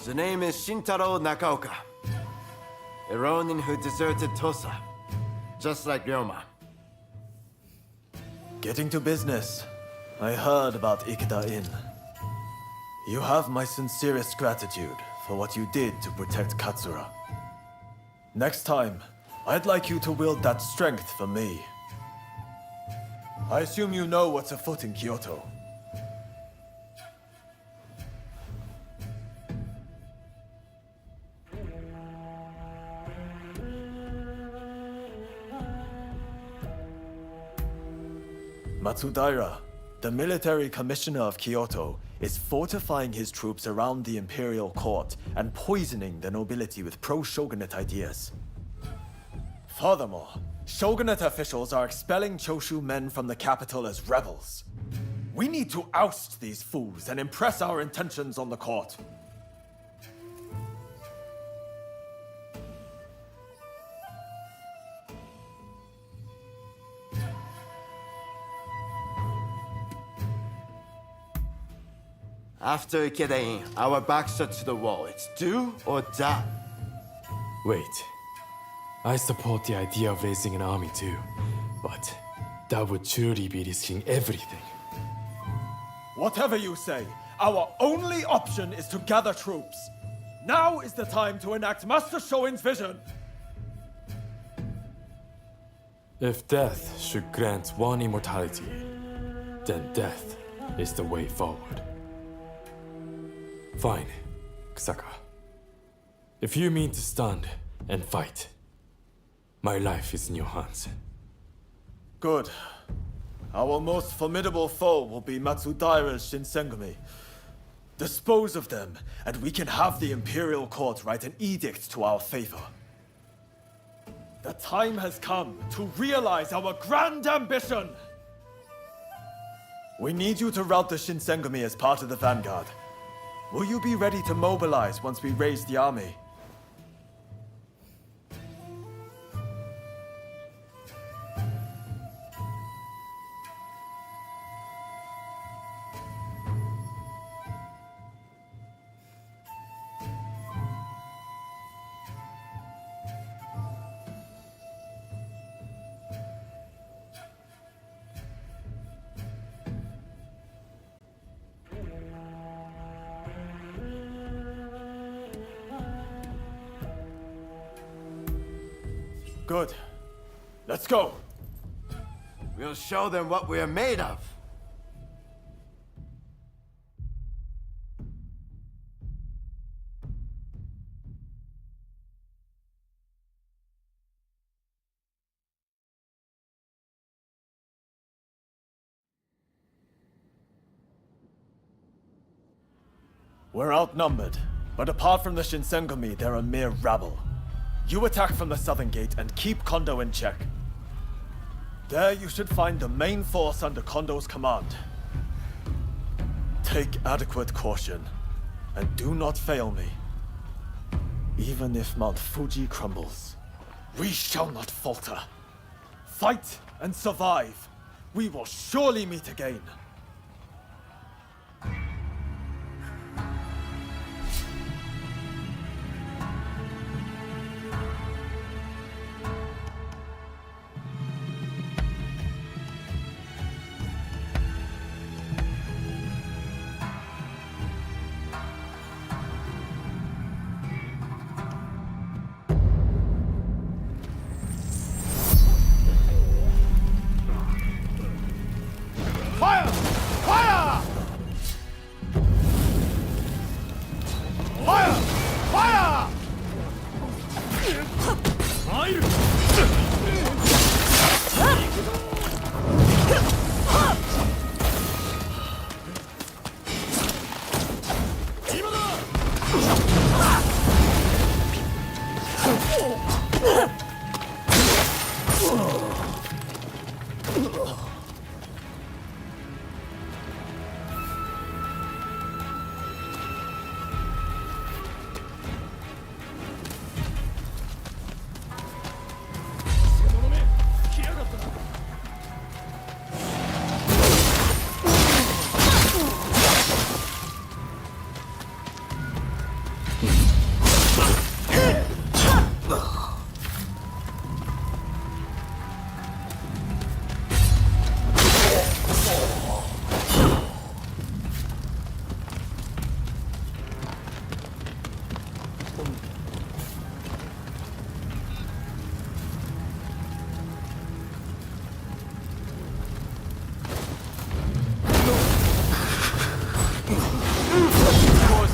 The name is Shintaro Nakaoka, a Ronin who deserted Tosa, just like Ryoma. Getting to business. I heard about Ikeda Inn. You have my sincerest gratitude for what you did to protect Katsura. Next time, I'd like you to wield that strength for me. I assume you know what's afoot in Kyoto. Matsudaira, the military commissioner of Kyoto, is fortifying his troops around the imperial court and poisoning the nobility with pro-shogunate ideas. Furthermore, Shogunate officials are expelling Choshu men from the capital as rebels. We need to oust these fools and impress our intentions on the court. After Ikeda-in, our backs are to the wall. It's do or die. Wait. I support the idea of raising an army too, but that would truly be risking everything. Whatever you say, our only option is to gather troops. Now is the time to enact Master Shoin's vision. If death should grant one immortality, then death is the way forward. Fine, Kusaka. If you mean to stand and fight, my life is in your hands. Good. Our most formidable foe will be Matsudaira's Shinsengumi. Dispose of them, and we can have the Imperial Court write an edict to our favor. The time has come to realize our grand ambition! We need you to rout the Shinsengumi as part of the vanguard. Will you be ready to mobilize once we raise the army? Good. Let's go. We'll show them what we're made of. We're outnumbered, but apart from the Shinsengumi, they're a mere rabble. You attack from the southern gate and keep Kondo in check. There you should find the main force under Kondo's command. Take adequate caution, and do not fail me. Even if Mount Fuji crumbles, we shall not falter. Fight and survive. We will surely meet again.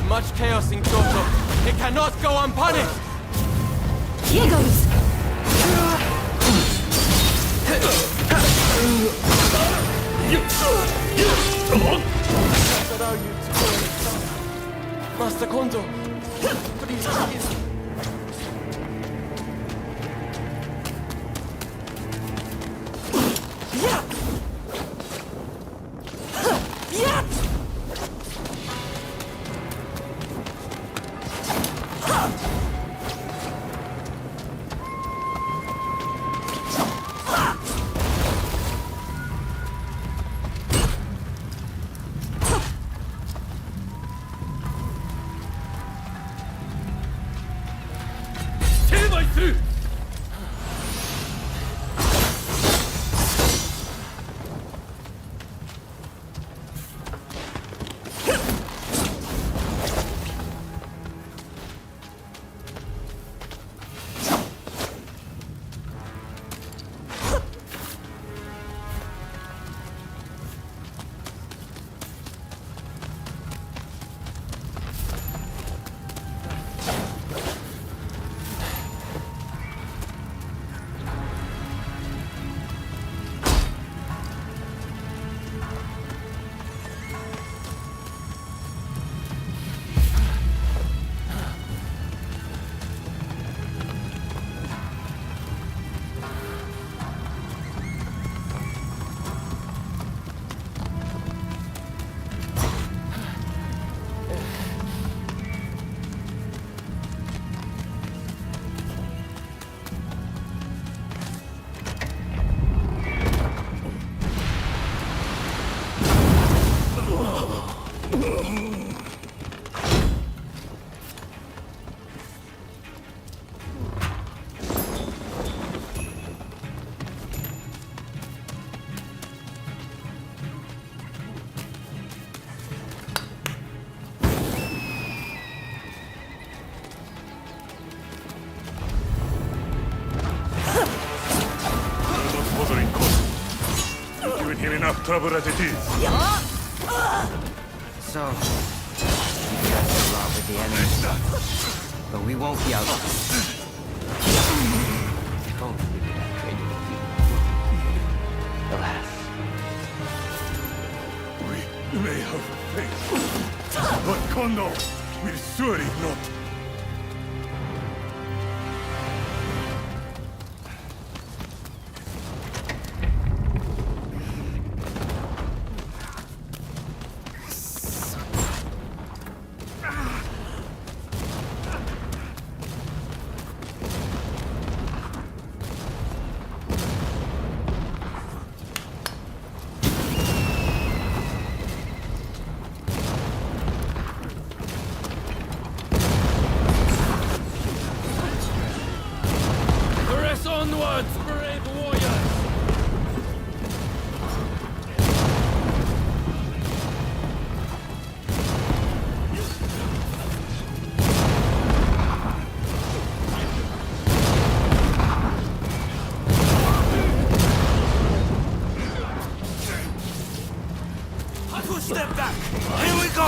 Much chaos in Kyoto. It cannot go unpunished! Here goes! Master Kondo, please. Enough trouble as it is. So, we got a lot with the enemy, but we won't be out. If only we could have traded a few. Alas. We may have failed, but Kondo will surely not. Onwards, brave warriors! Step back! Here we go!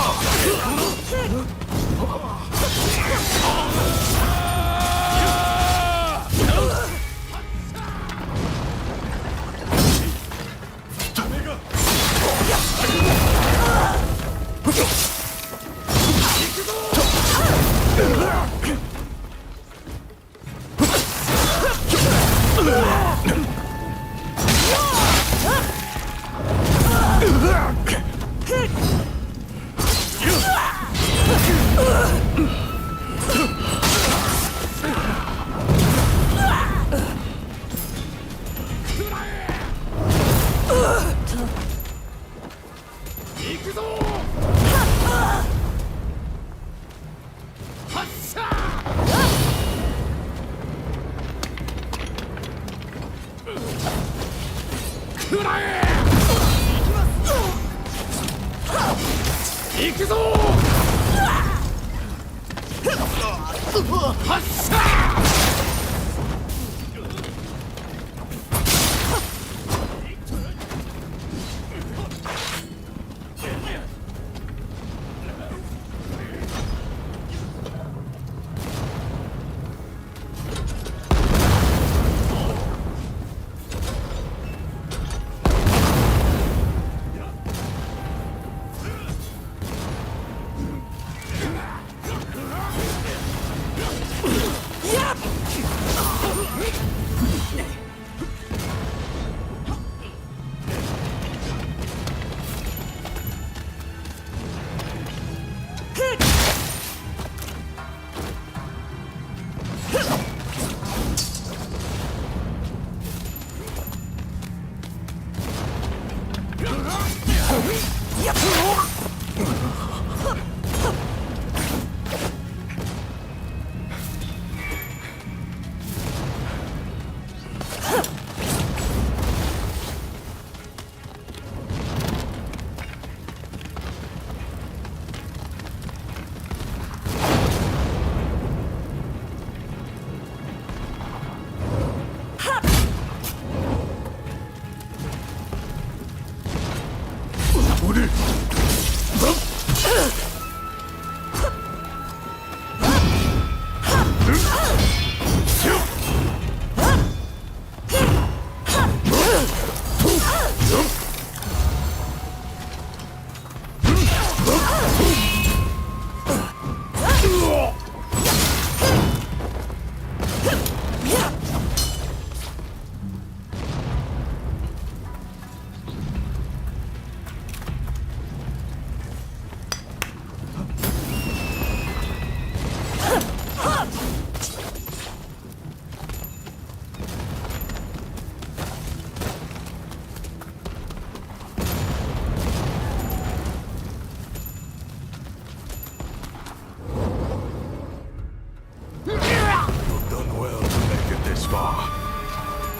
far.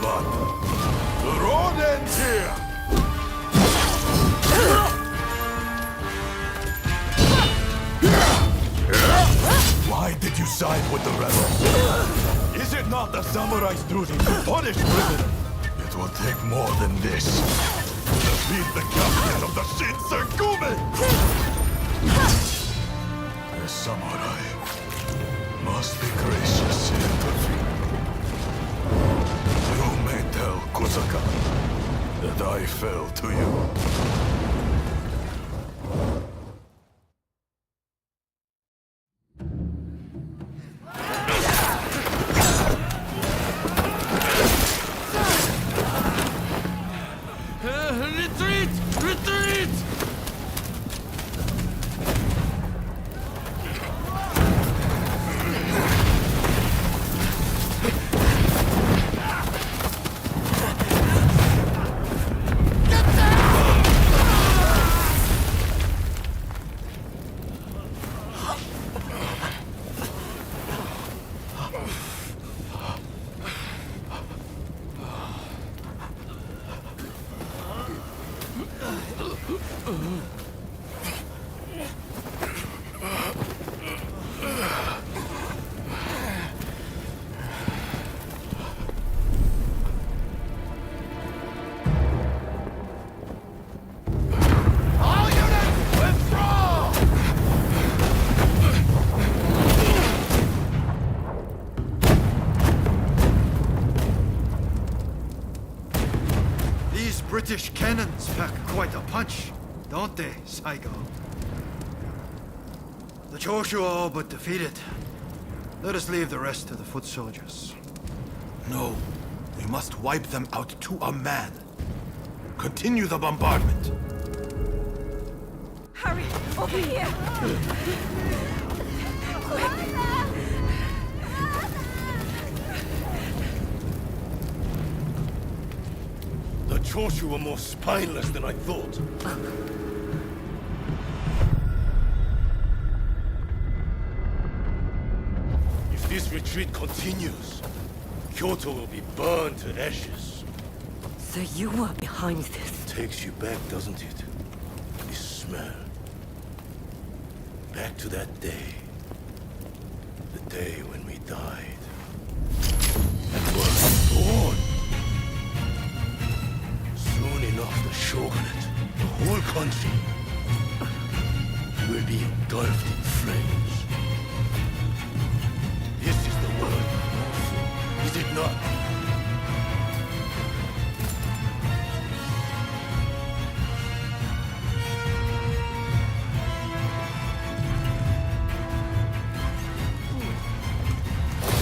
But the road ends here! Why did you side with the rebels? Is it not the samurai's duty to punish prisoners? It will take more than this. Defeat the captain of the Shinsengumi! The samurai must be gracious in defeat. You may tell Kusaka that I fell to you. Retreat! Retreat! These British cannons pack quite a punch, don't they, Saigo? The Choshu are all but defeated. Let us leave the rest to the foot soldiers. No. We must wipe them out to a man. Continue the bombardment. Hurry! Over here! The Choshu were more spineless than I thought. If this retreat continues, Kyoto will be burned to ashes. So you were behind this? Takes you back, doesn't it? This smell. Back to that day. The day when we died. And were born. Soon enough, the shogunate, the whole country, will be engulfed in flames. This is the world we long for, is it not?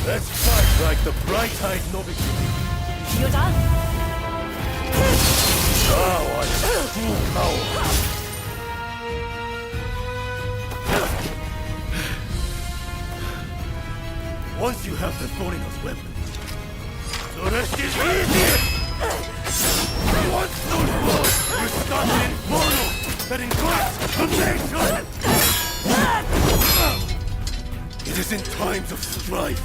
Let's fight like the bright-eyed Nobikuni. You're done? Now I am true power. Once you have the foreigners' weapons, the rest is easy! Once those blows, you start an inferno that engulfs the nation! It is in times of strife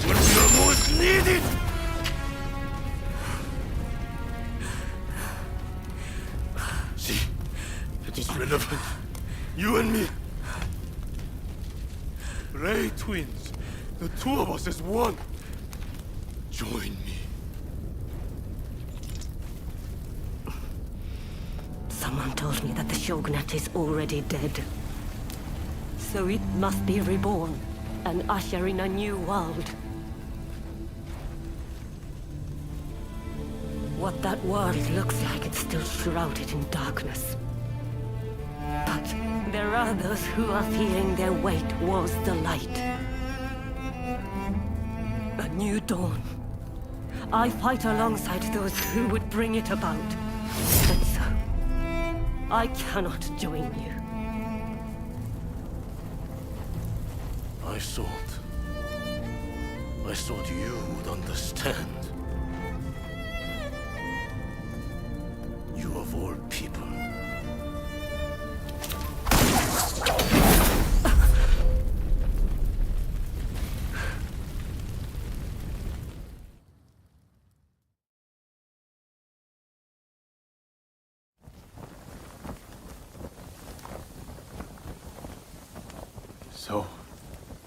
when we are most needed! See, it is relevant. You and me. Ray twins. The two of us as one. Join me. Someone told me that the shogunate is already dead. So it must be reborn and usher in a new world. What that world looks like, it's still shrouded in darkness. But there are those who are feeling their way towards the light. A new dawn. I fight alongside those who would bring it about. And so, I cannot join you. I thought you would understand. You of all people.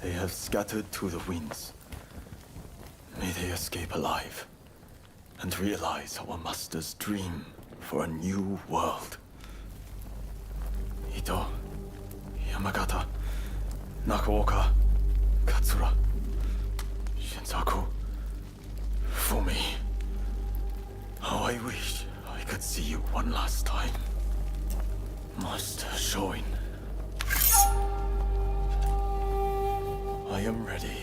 They have scattered to the winds. May they escape alive and realize our master's dream for a new world. Ito, Yamagata, Nakaoka, Katsura, Shinsaku, Fumi. How I wish I could see you one last time. Master Shoin. I am ready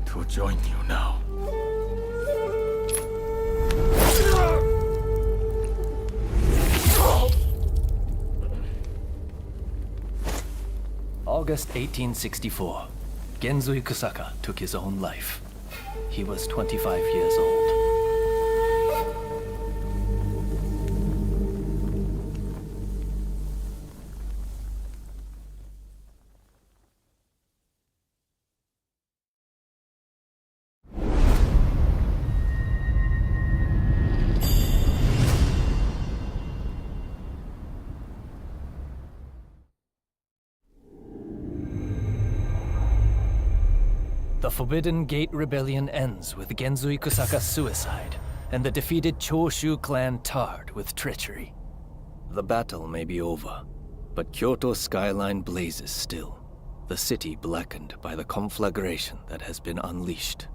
to join you now. August 1864. Genzui Kusaka took his own life. He was 25 years old. The Forbidden Gate Rebellion ends with Genzui Kusaka's suicide, and the defeated Choshu clan tarred with treachery. The battle may be over, but Kyoto's skyline blazes still, the city blackened by the conflagration that has been unleashed.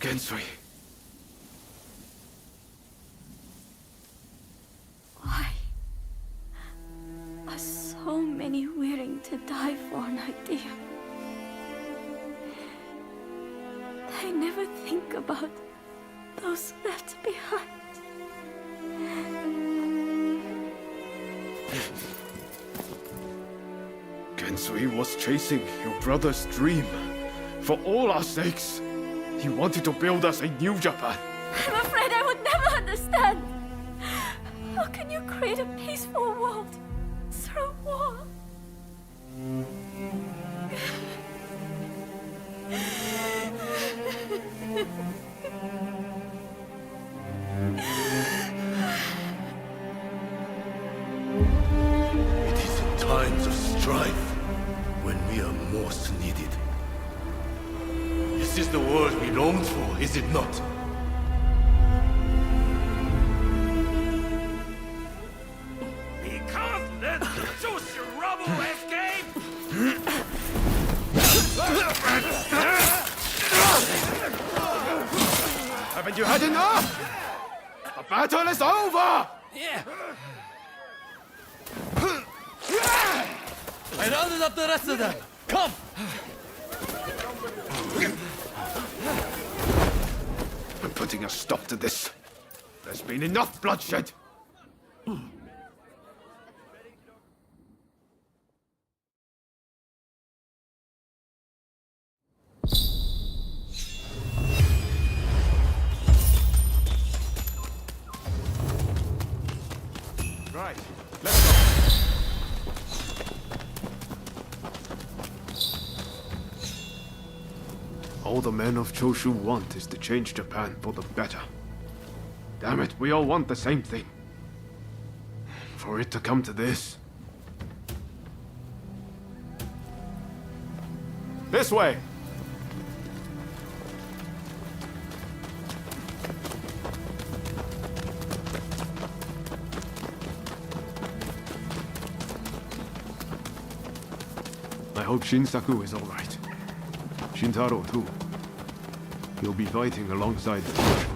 Genzui. Why are so many willing to die for an idea? They never think about those left behind. Genzui was chasing your brother's dream. For all our sakes. He wanted to build us a new Japan. I'm afraid I would never understand. How can you create a peaceful world through war? It is in times of strife when we are most needed. This is the world we longed for, is it not? We can't let Choshu rubble escape! Haven't you had enough? The battle is over! Yeah. I rounded up the rest of them. Come! I'm putting a stop to this. There's been enough bloodshed. Right, let's go. All the men of Choshu want is to change Japan for the better. Damn it, we all want the same thing. For it to come to this. This way! I hope Shinsaku is alright. Shintaro too. He'll be fighting alongside the Choshu.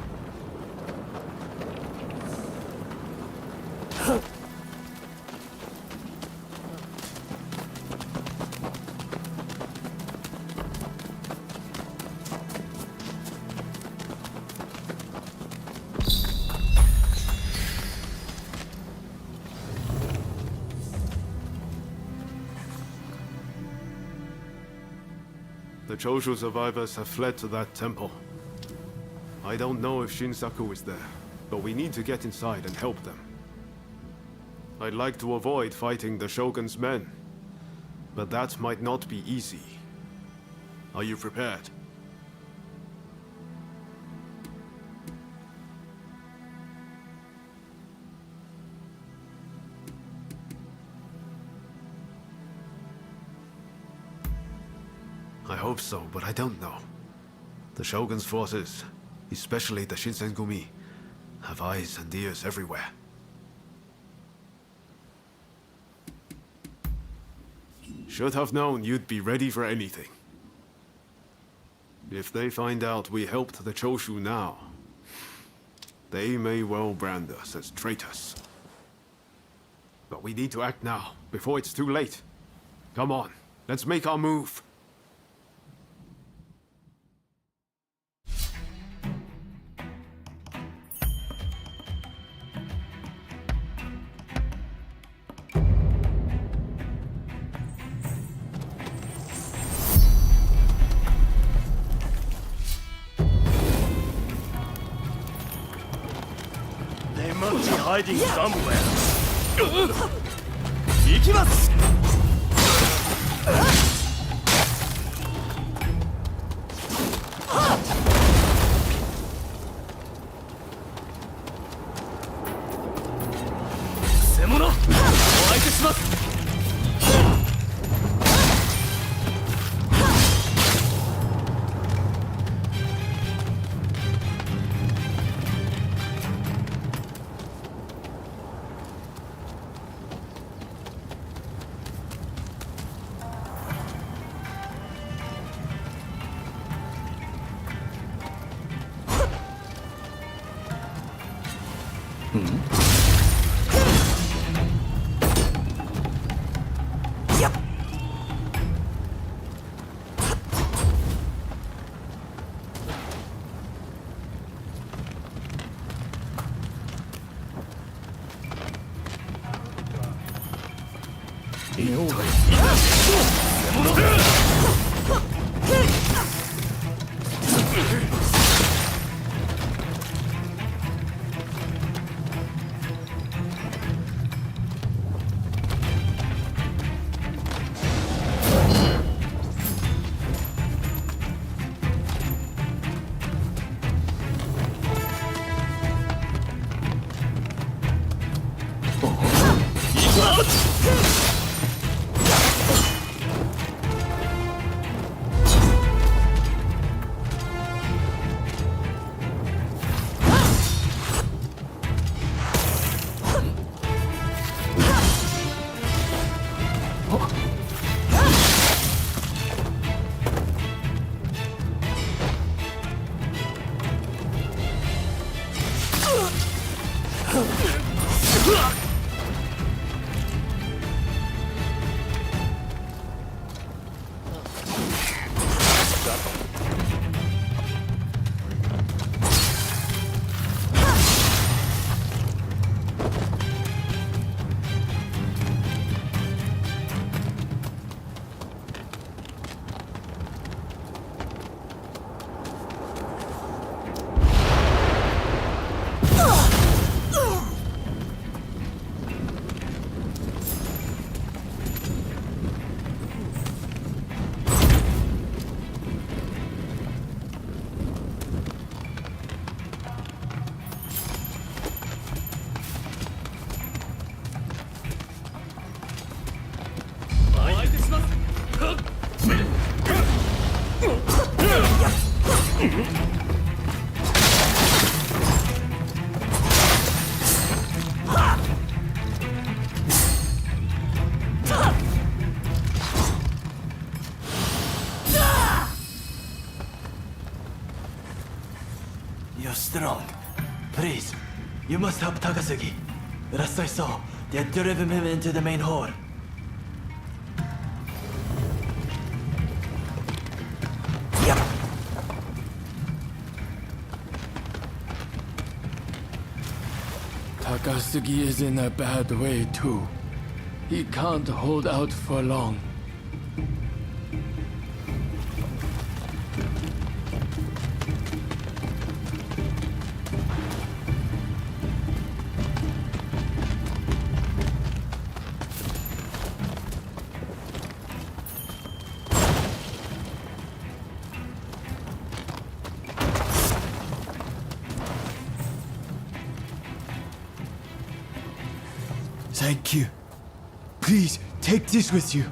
The Choshu survivors have fled to that temple. I don't know if Shinsaku is there, but we need to get inside and help them. I'd like to avoid fighting the Shogun's men, but that might not be easy. Are you prepared? I hope so, but I don't know. The Shogun's forces, especially the Shinsengumi, have eyes and ears everywhere. Should have known you'd be ready for anything. If they find out we helped the Choshu now, they may well brand us as traitors. But we need to act now, before it's too late. Come on, let's make our move. They must be hiding somewhere. 行きます。偽物、お相手します。You're strong. Please, you must help Takasugi. Last I saw, they had driven him into the main hall. Takasugi is in a bad way too. He can't hold out for long. Thank you. Please, take this with you.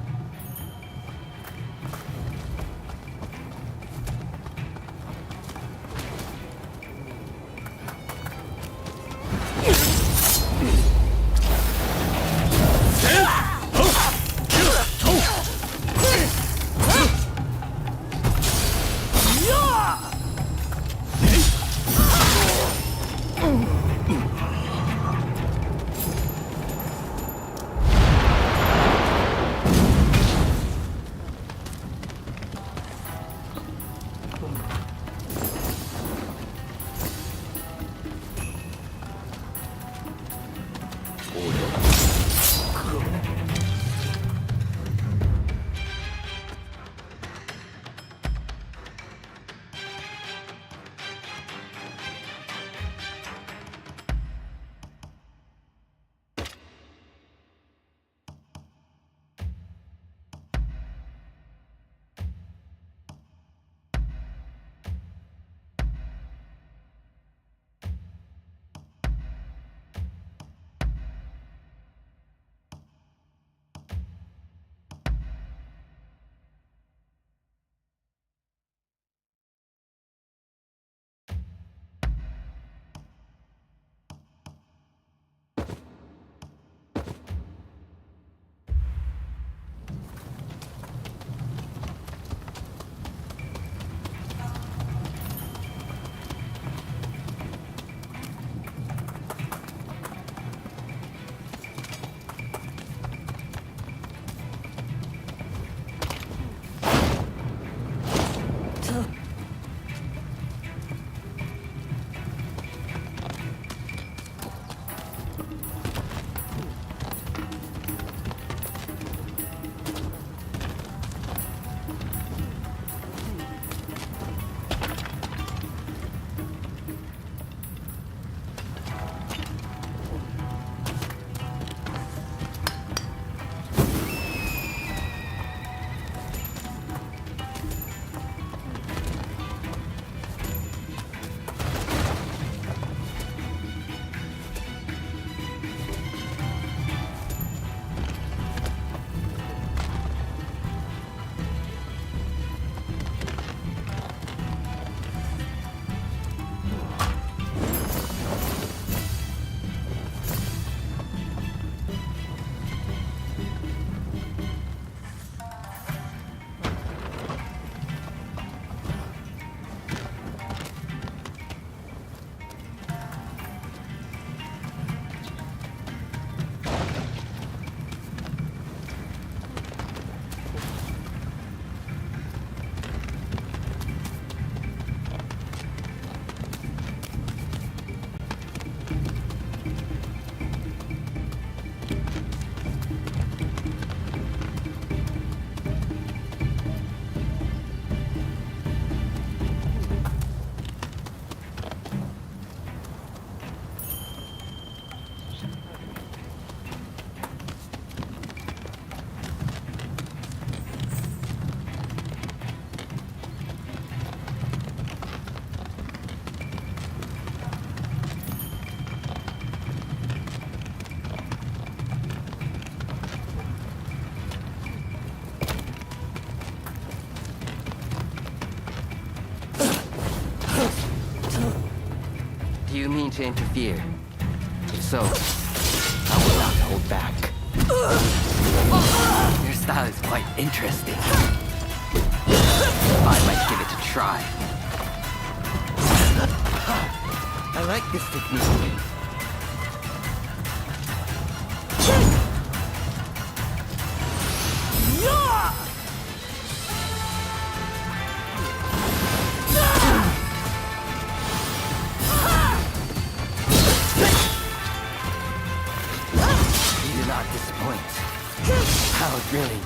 Do you mean to interfere? If so, I will not hold back. Your style is quite interesting. I might give it a try. I like this technique. You do not disappoint. How thrilling.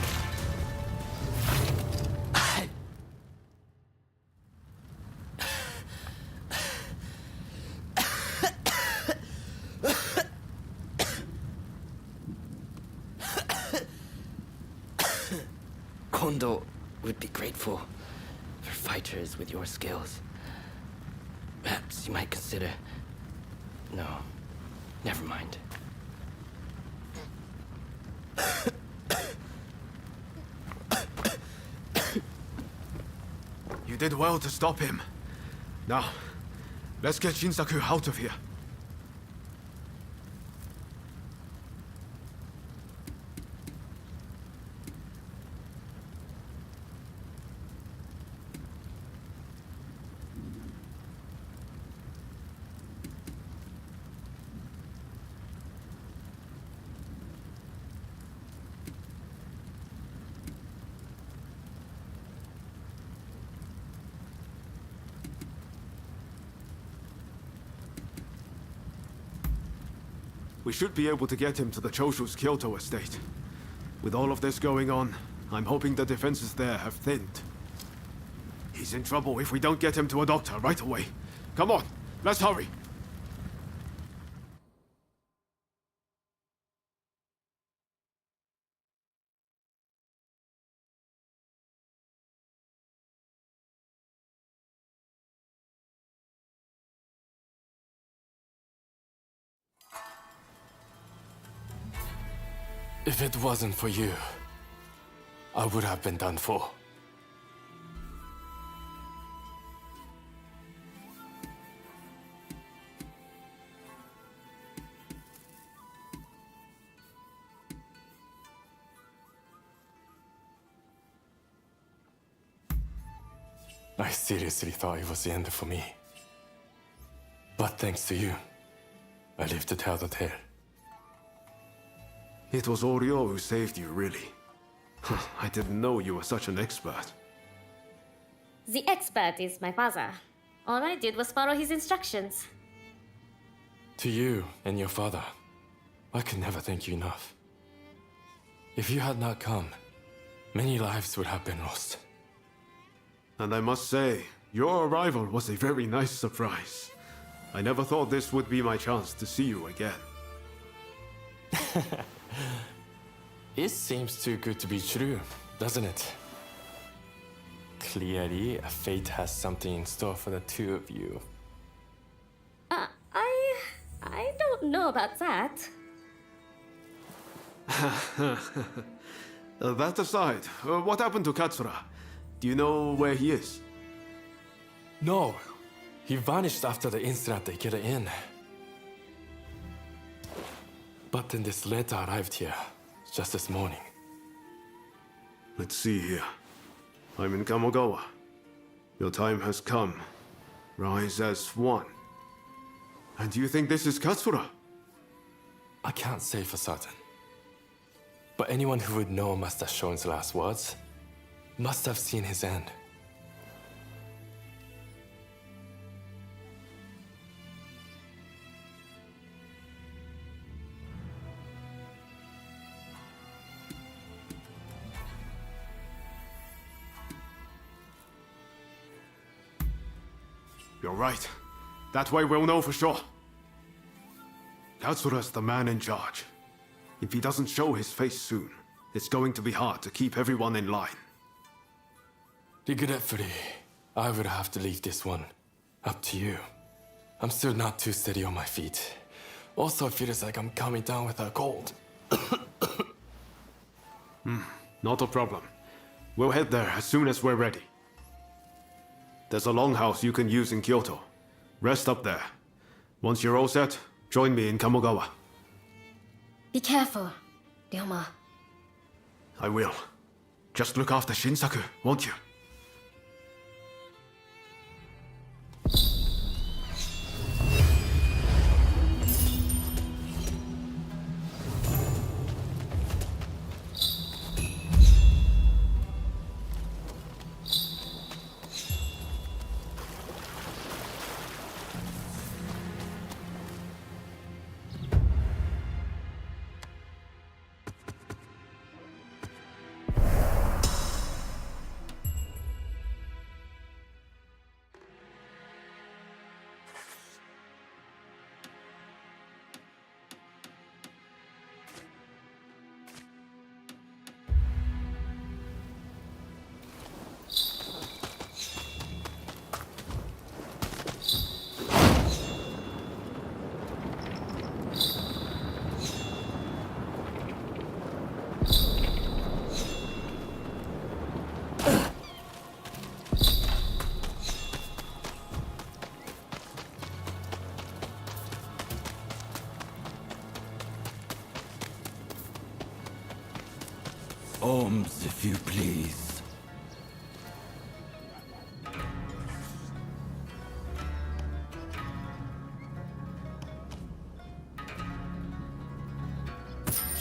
Kondo would be grateful for fighters with your skills. Perhaps you might consider... No, never mind. You did well to stop him. Now, let's get Shinsaku out of here. We should be able to get him to the Choshu's Kyoto estate. With all of this going on, I'm hoping the defenses there have thinned. He's in trouble if we don't get him to a doctor right away. Come on, let's hurry. If it wasn't for you, I would have been done for. I seriously thought it was the end for me. But thanks to you, I lived to tell the tale. It was Oryo who saved you, really. I didn't know you were such an expert. The expert is my father. All I did was follow his instructions. To you and your father, I could never thank you enough. If you had not come, many lives would have been lost. And I must say, your arrival was a very nice surprise. I never thought this would be my chance to see you again. It seems too good to be true, doesn't it? Clearly, fate has something in store for the two of you. I don't know about that. That aside, what happened to Katsura? Do you know where he is? No, he vanished after the incident at the inn. But then this letter arrived here, just this morning. Let's see here. I'm in Kamogawa. Your time has come. Rise as one. And do you think this is Katsura? I can't say for certain. But anyone who would know Master Shon's last words must have seen his end. You're right. That way we'll know for sure. Katsura's the man in charge. If he doesn't show his face soon, it's going to be hard to keep everyone in line. Regretfully, I would have to leave this one up to you. I'm still not too steady on my feet. Also, it feels like I'm coming down with a cold. Not a problem. We'll head there as soon as we're ready. There's a longhouse you can use in Kyoto. Rest up there. Once you're all set, join me in Kamogawa. Be careful, Ryoma. I will. Just look after Shinsaku, won't you? Ohms, if you please.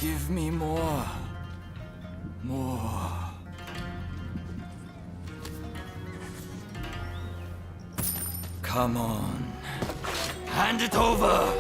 Give me more. More. Come on. Hand it over!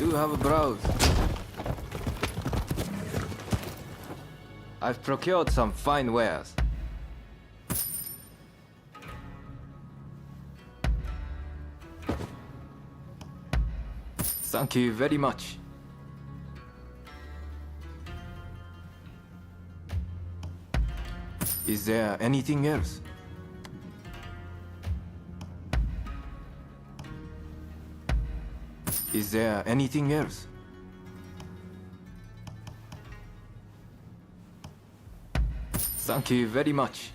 Do have a browse. I've procured some fine wares. Thank you very much. Is there anything else? Is there anything else? Thank you very much.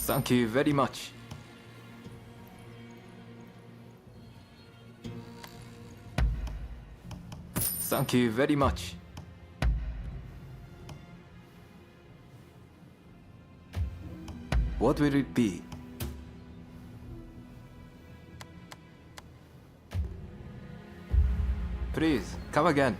Thank you very much. Thank you very much. What will it be? Please, come again.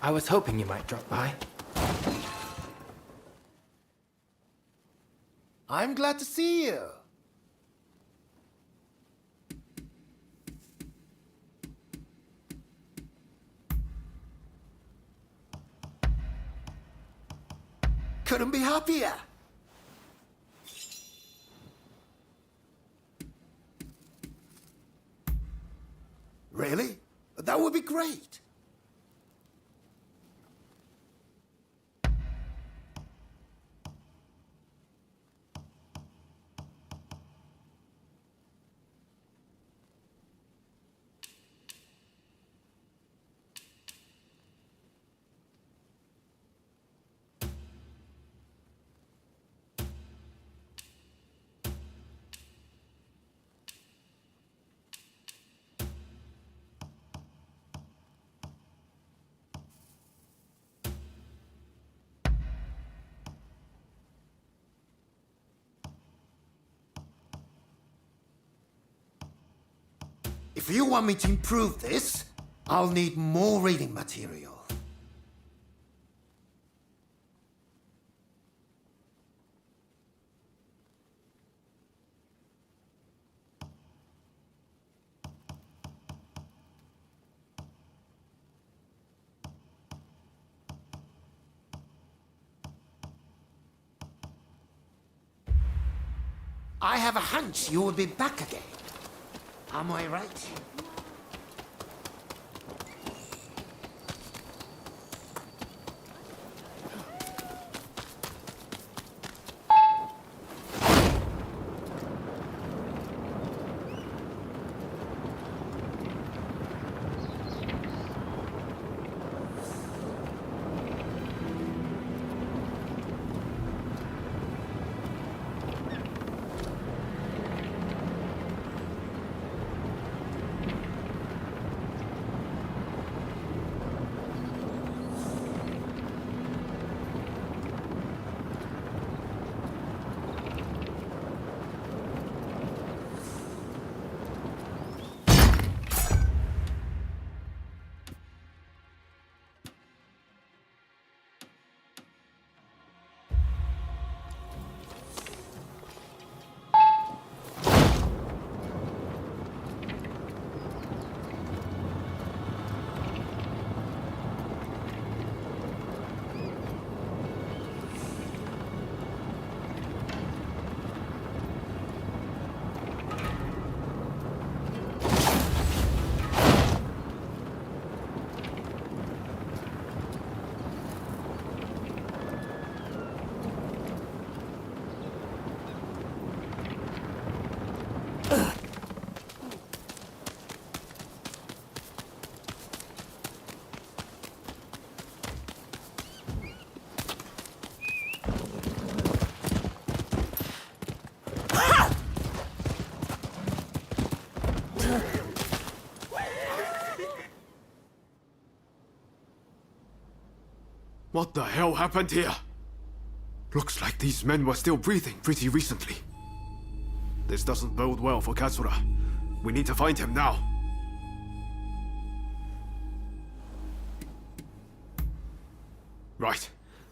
I was hoping you might drop by. I'm glad to see you. Couldn't be happier. Really? That would be great. If you want me to improve this, I'll need more reading material. I have a hunch you will be back again. Am I right? What the hell happened here? Looks like these men were still breathing pretty recently. This doesn't bode well for Katsura. We need to find him now. Right.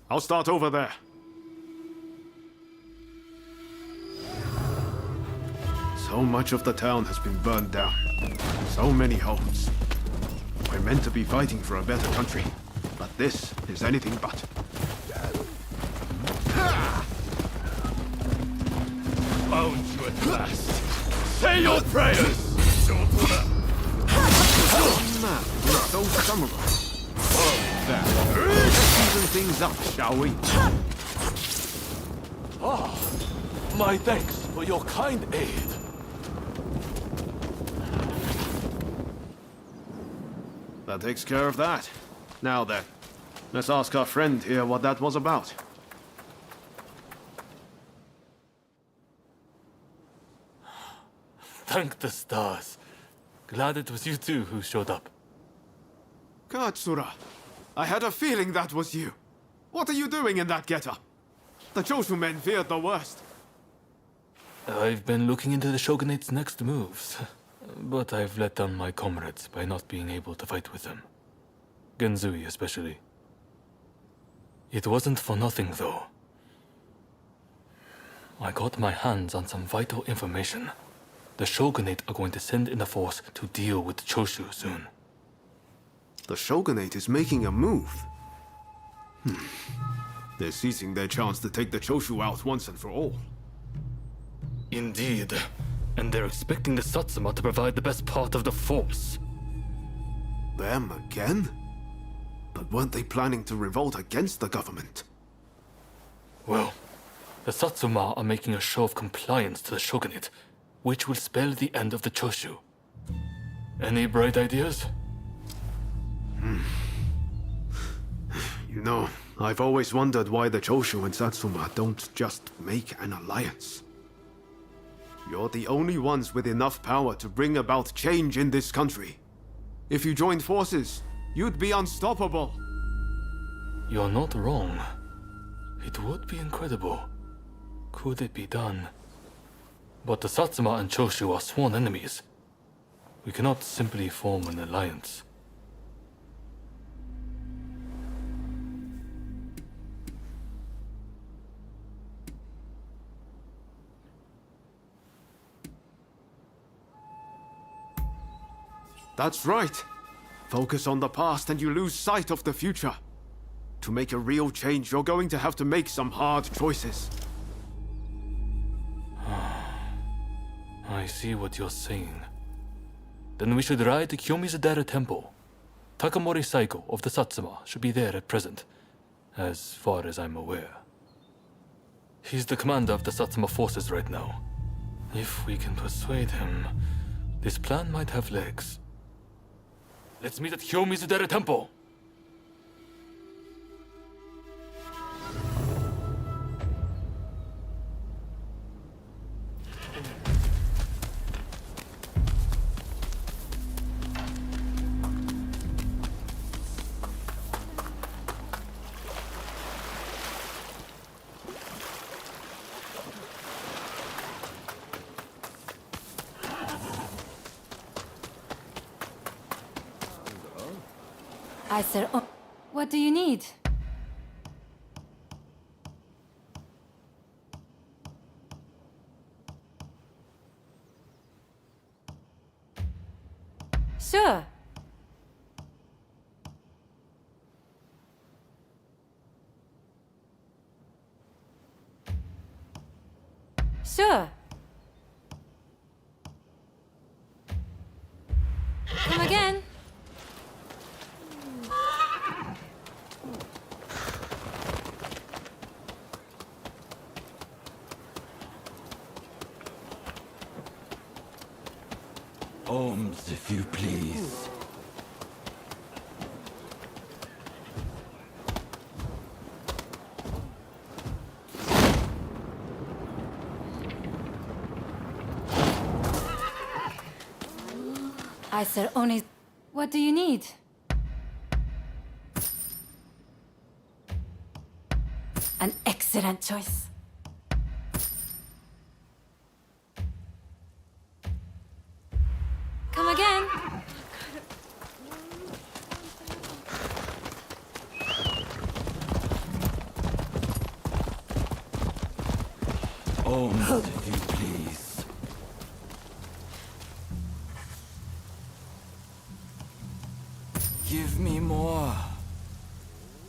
I'll start over there. So much of the town has been burned down. So many homes. We're meant to be fighting for a better country, but this is anything but. Found you at last. Say your prayers! Man, we're so samurai. There. Let's even things up, shall we? My thanks for your kind aid. That takes care of that. Now then, let's ask our friend here what that was about. Thank the stars. Glad it was you two who showed up. Katsura, I had a feeling that was you. What are you doing in that getup? The Choshu men feared the worst. I've been looking into the Shogunate's next moves, but I've let down my comrades by not being able to fight with them. Genzui especially. It wasn't for nothing, though. I got my hands on some vital information. The Shogunate are going to send in a force to deal with Choshu soon. The Shogunate is making a move. They're seizing their chance to take the Choshu out once and for all. Indeed. And they're expecting the Satsuma to provide the best part of the force. Them again? But weren't they planning to revolt against the government? Well, the Satsuma are making a show of compliance to the Shogunate, which will spell the end of the Choshu. Any bright ideas? You know, I've always wondered why the Choshu and Satsuma don't just make an alliance. You're the only ones with enough power to bring about change in this country. If you joined forces, you'd be unstoppable. You're not wrong. It would be incredible. Could it be done? But the Satsuma and Choshu are sworn enemies. We cannot simply form an alliance. That's right. Focus on the past and you lose sight of the future. To make a real change, you're going to have to make some hard choices. I see what you're saying. Then we should ride to Kyomizadera Temple. Takamori Saiko of the Satsuma should be there at present, as far as I'm aware. He's the commander of the Satsuma forces right now. If we can persuade him, this plan might have legs. Let's meet at Kyomizadera Temple! I said, oh, what do you need? Sure. Sure. Come again. Ohms, if you please. I said only. What do you need? An excellent choice. Come again. Ohms, if you please. Give me more.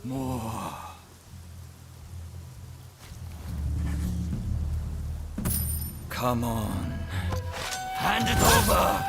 More. Come on. Hand it over!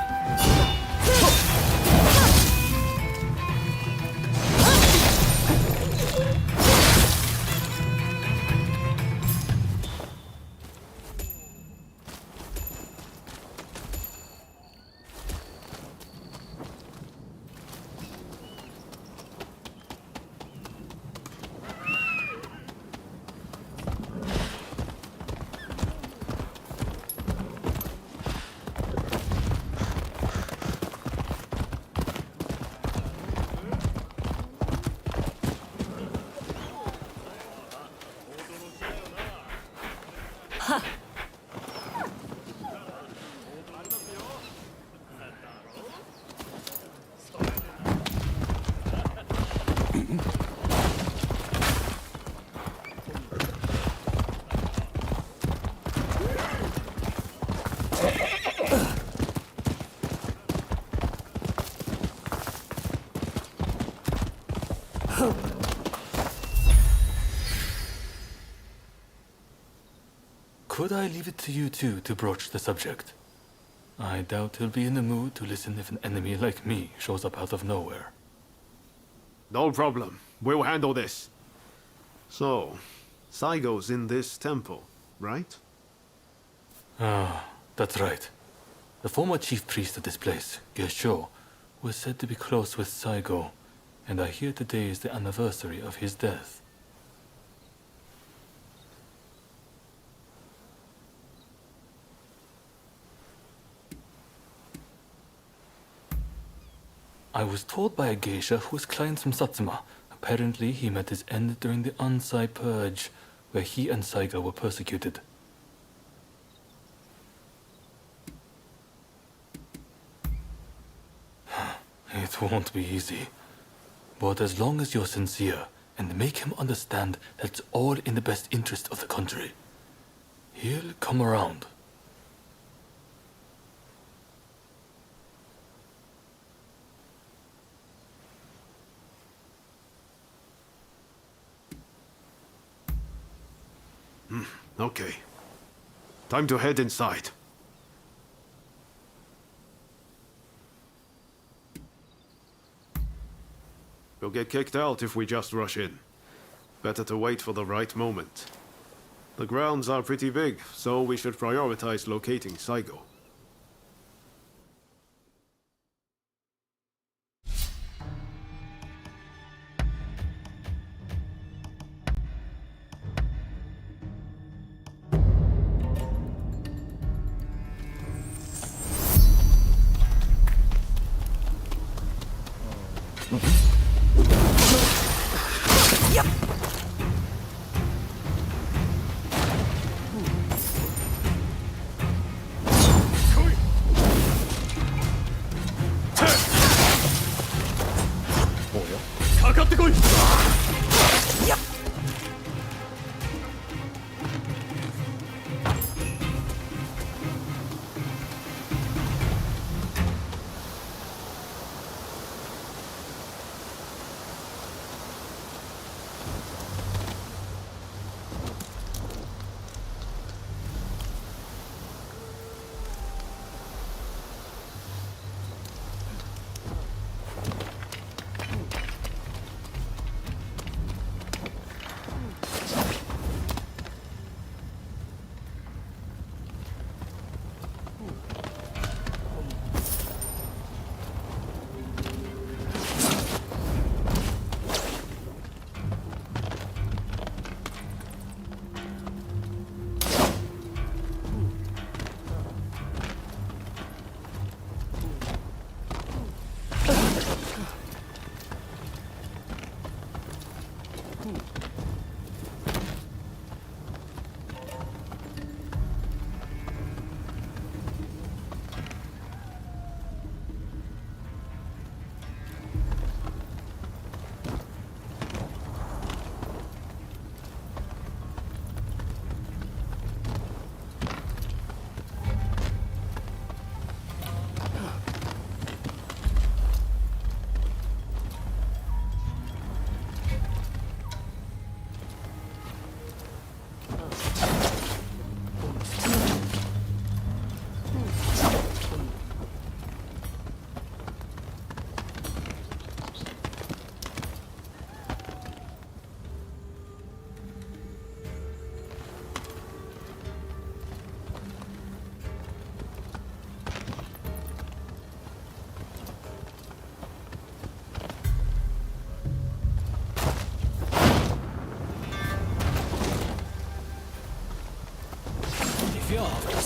Could I leave it to you two to broach the subject? I doubt he'll be in the mood to listen if an enemy like me shows up out of nowhere. No problem. We'll handle this. So, Saigo's in this temple, right? Ah, that's right. The former chief priest of this place, Gesho, was said to be close with Saigo, and I hear today is the anniversary of his death. I was told by a geisha who was clients from Satsuma. Apparently, he met his end during the Ansai Purge, where he and Saiga were persecuted. It won't be easy. But as long as you're sincere and make him understand that it's all in the best interest of the country, he'll come around. Okay. Time to head inside. We'll get kicked out if we just rush in. Better to wait for the right moment. The grounds are pretty big, so we should prioritize locating Saigo.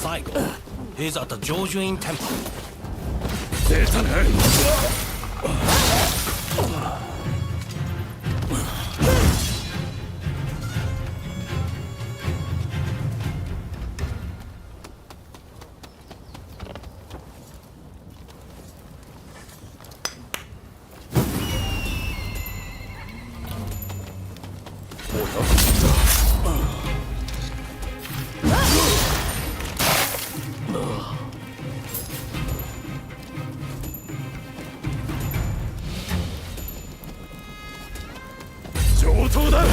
Saigo. He's at the Jojuin Temple. 当だ。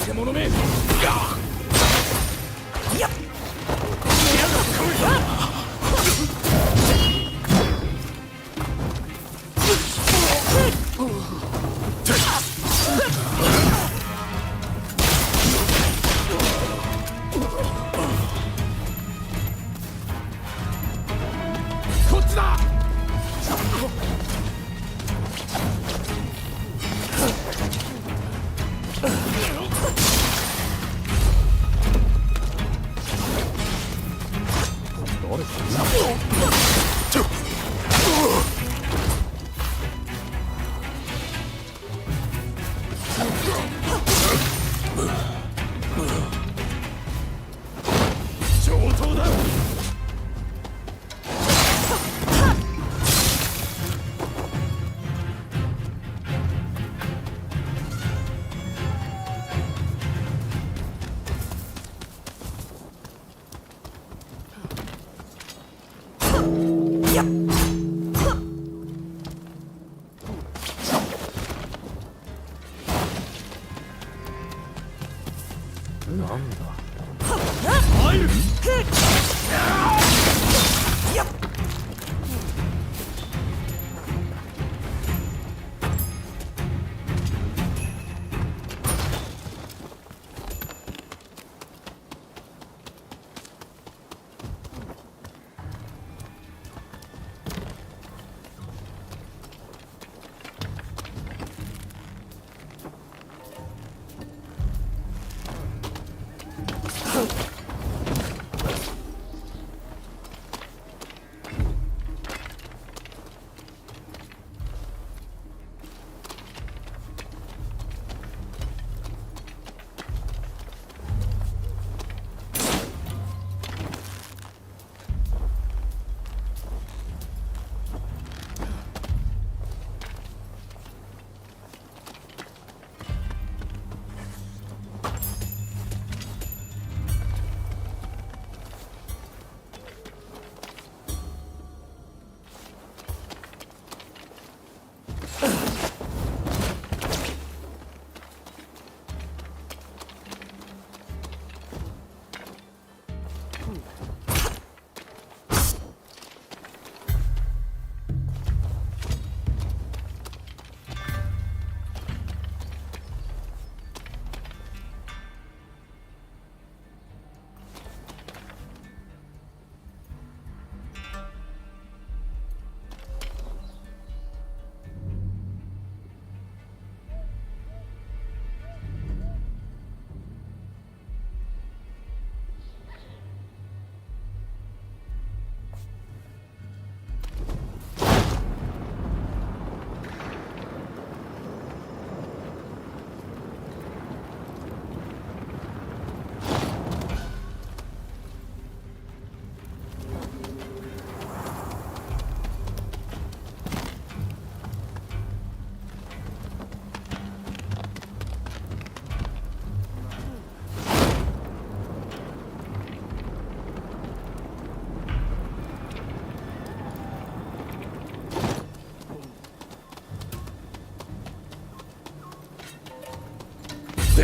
獣め。こっちだ。上等だ。なんだ。入る。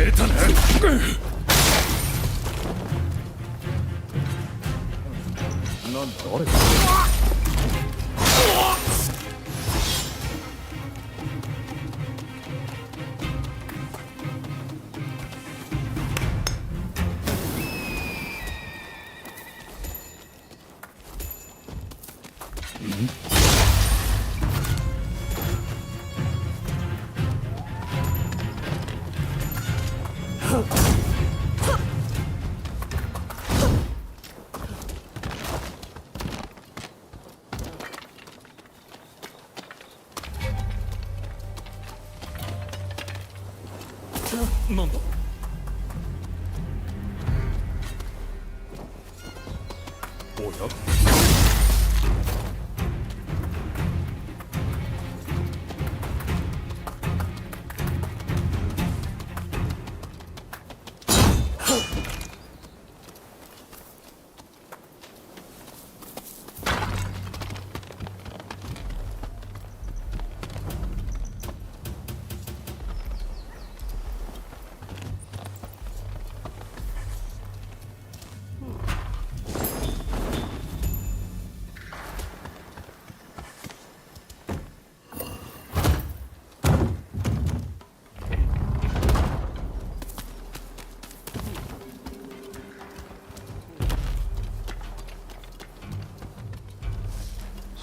えたね。なんだあれ。なんだ。おや。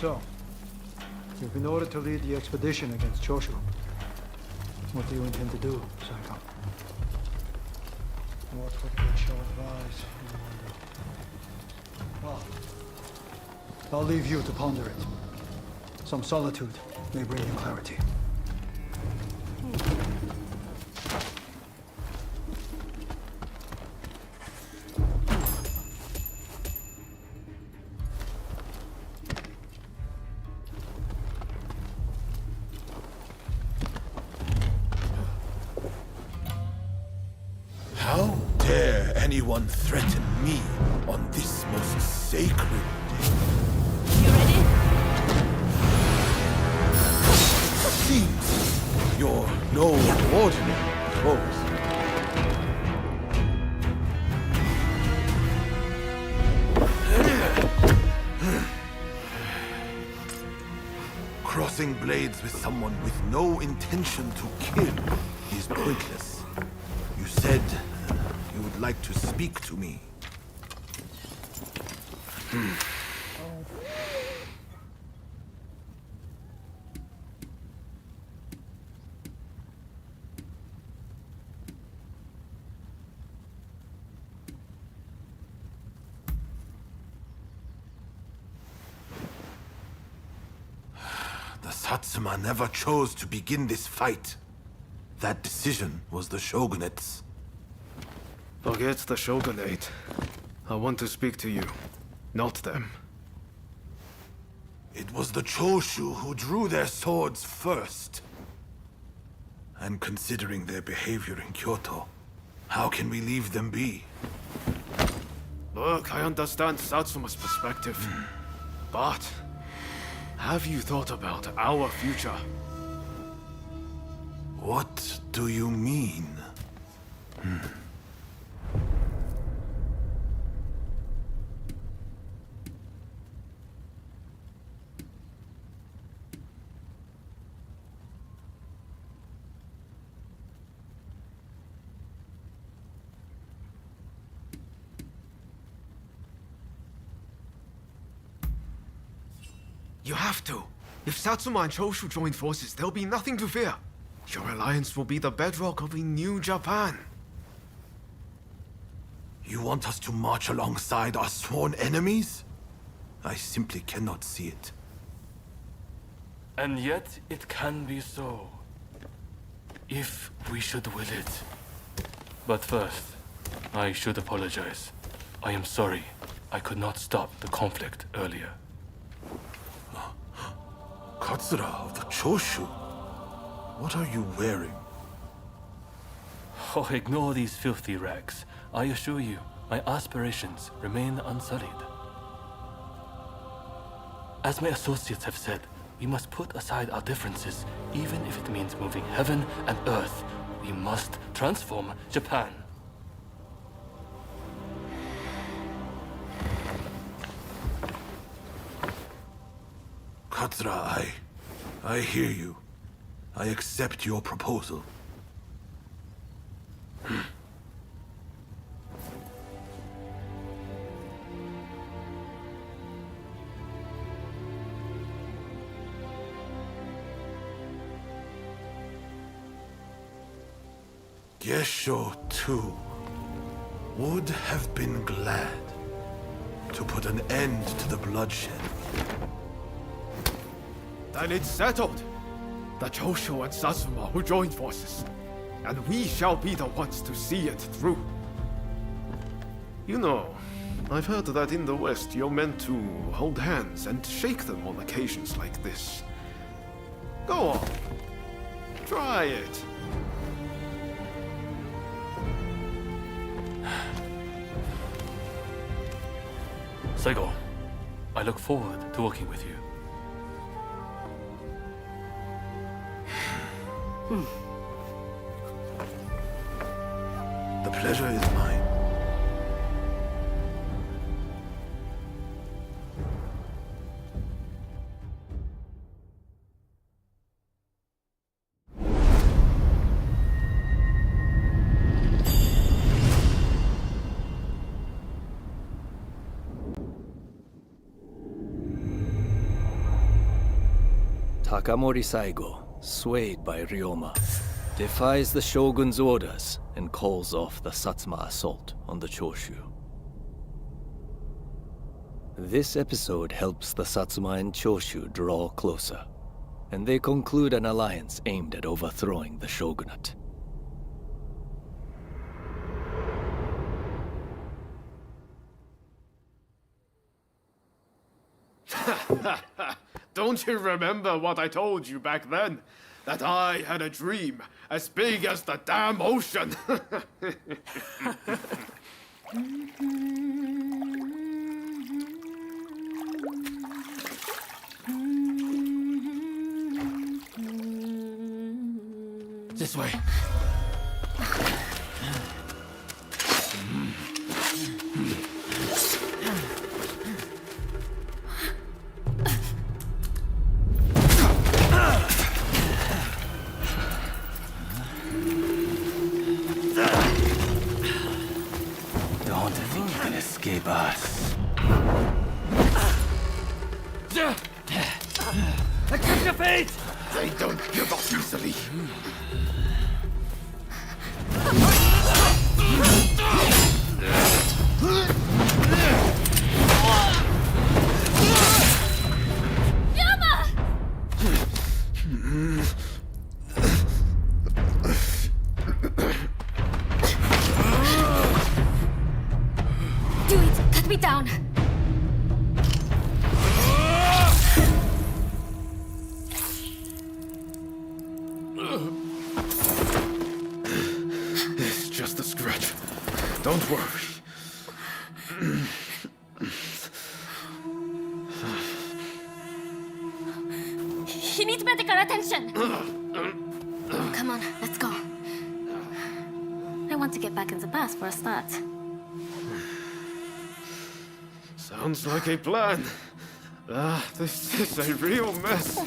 So, you've been ordered to lead the expedition against Choshu. What do you intend to do, Saika? What would they shall advise, you wonder? Well, I'll leave you to ponder it. Some solitude may bring you clarity. How dare anyone threaten me on this most sacred day? You ready? Seems you're no ordinary foes. Crossing blades with someone with no intention to kill is pointless. You said you would like to speak to me. The Satsuma never chose to begin this fight. That decision was the Shogunate's. Forget the Shogunate. I want to speak to you, not them. It was the Choshu who drew their swords first. And considering their behavior in Kyoto, how can we leave them be? Look, I understand Satsuma's perspective. But have you thought about our future? What do you mean? You have to. If Satsuma and Choshu join forces, there'll be nothing to fear. Your alliance will be the bedrock of a new Japan. You want us to march alongside our sworn enemies? I simply cannot see it. And yet it can be so, if we should will it. But first, I should apologize. I am sorry I could not stop the conflict earlier. Katsura of the Choshu? What are you wearing? Oh, ignore these filthy rags. I assure you, my aspirations remain unsullied. As my associates have said, we must put aside our differences, even if it means moving heaven and earth We must transform Japan. Katsura, I hear you. I accept your proposal. Gesho, too, would have been glad to put an end to the bloodshed. Then it's settled. The Choshu and Satsuma will join forces, and we shall be the ones to see it through. You know, I've heard that in the West you're meant to hold hands and shake them on occasions like this. Go on. Try it. Saigo, I look forward to working with you. The pleasure is mine. Takamori Saigo, swayed by Ryoma, defies the Shogun's orders and calls off the Satsuma assault on the Choshu. This episode helps the Satsuma and Choshu draw closer, and they conclude an alliance aimed at overthrowing the shogunate. Don't you remember what I told you back then? That I had a dream as big as the damn ocean. This way. Don't think you can escape us. Accept your fate! They don't give up easily. Do it! Cut me down! It's just a scratch. Don't worry. He needs medical attention! Come on, let's go. I want to get back in the past for a start. Sounds like a plan. This is a real mess.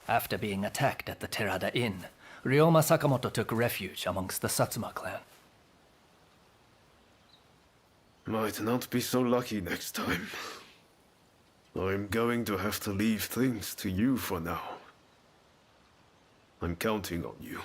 After being attacked at the Terada Inn, Ryoma Sakamoto took refuge amongst the Satsuma clan. Might not be so lucky next time. I'm going to have to leave things to you for now. I'm counting on you.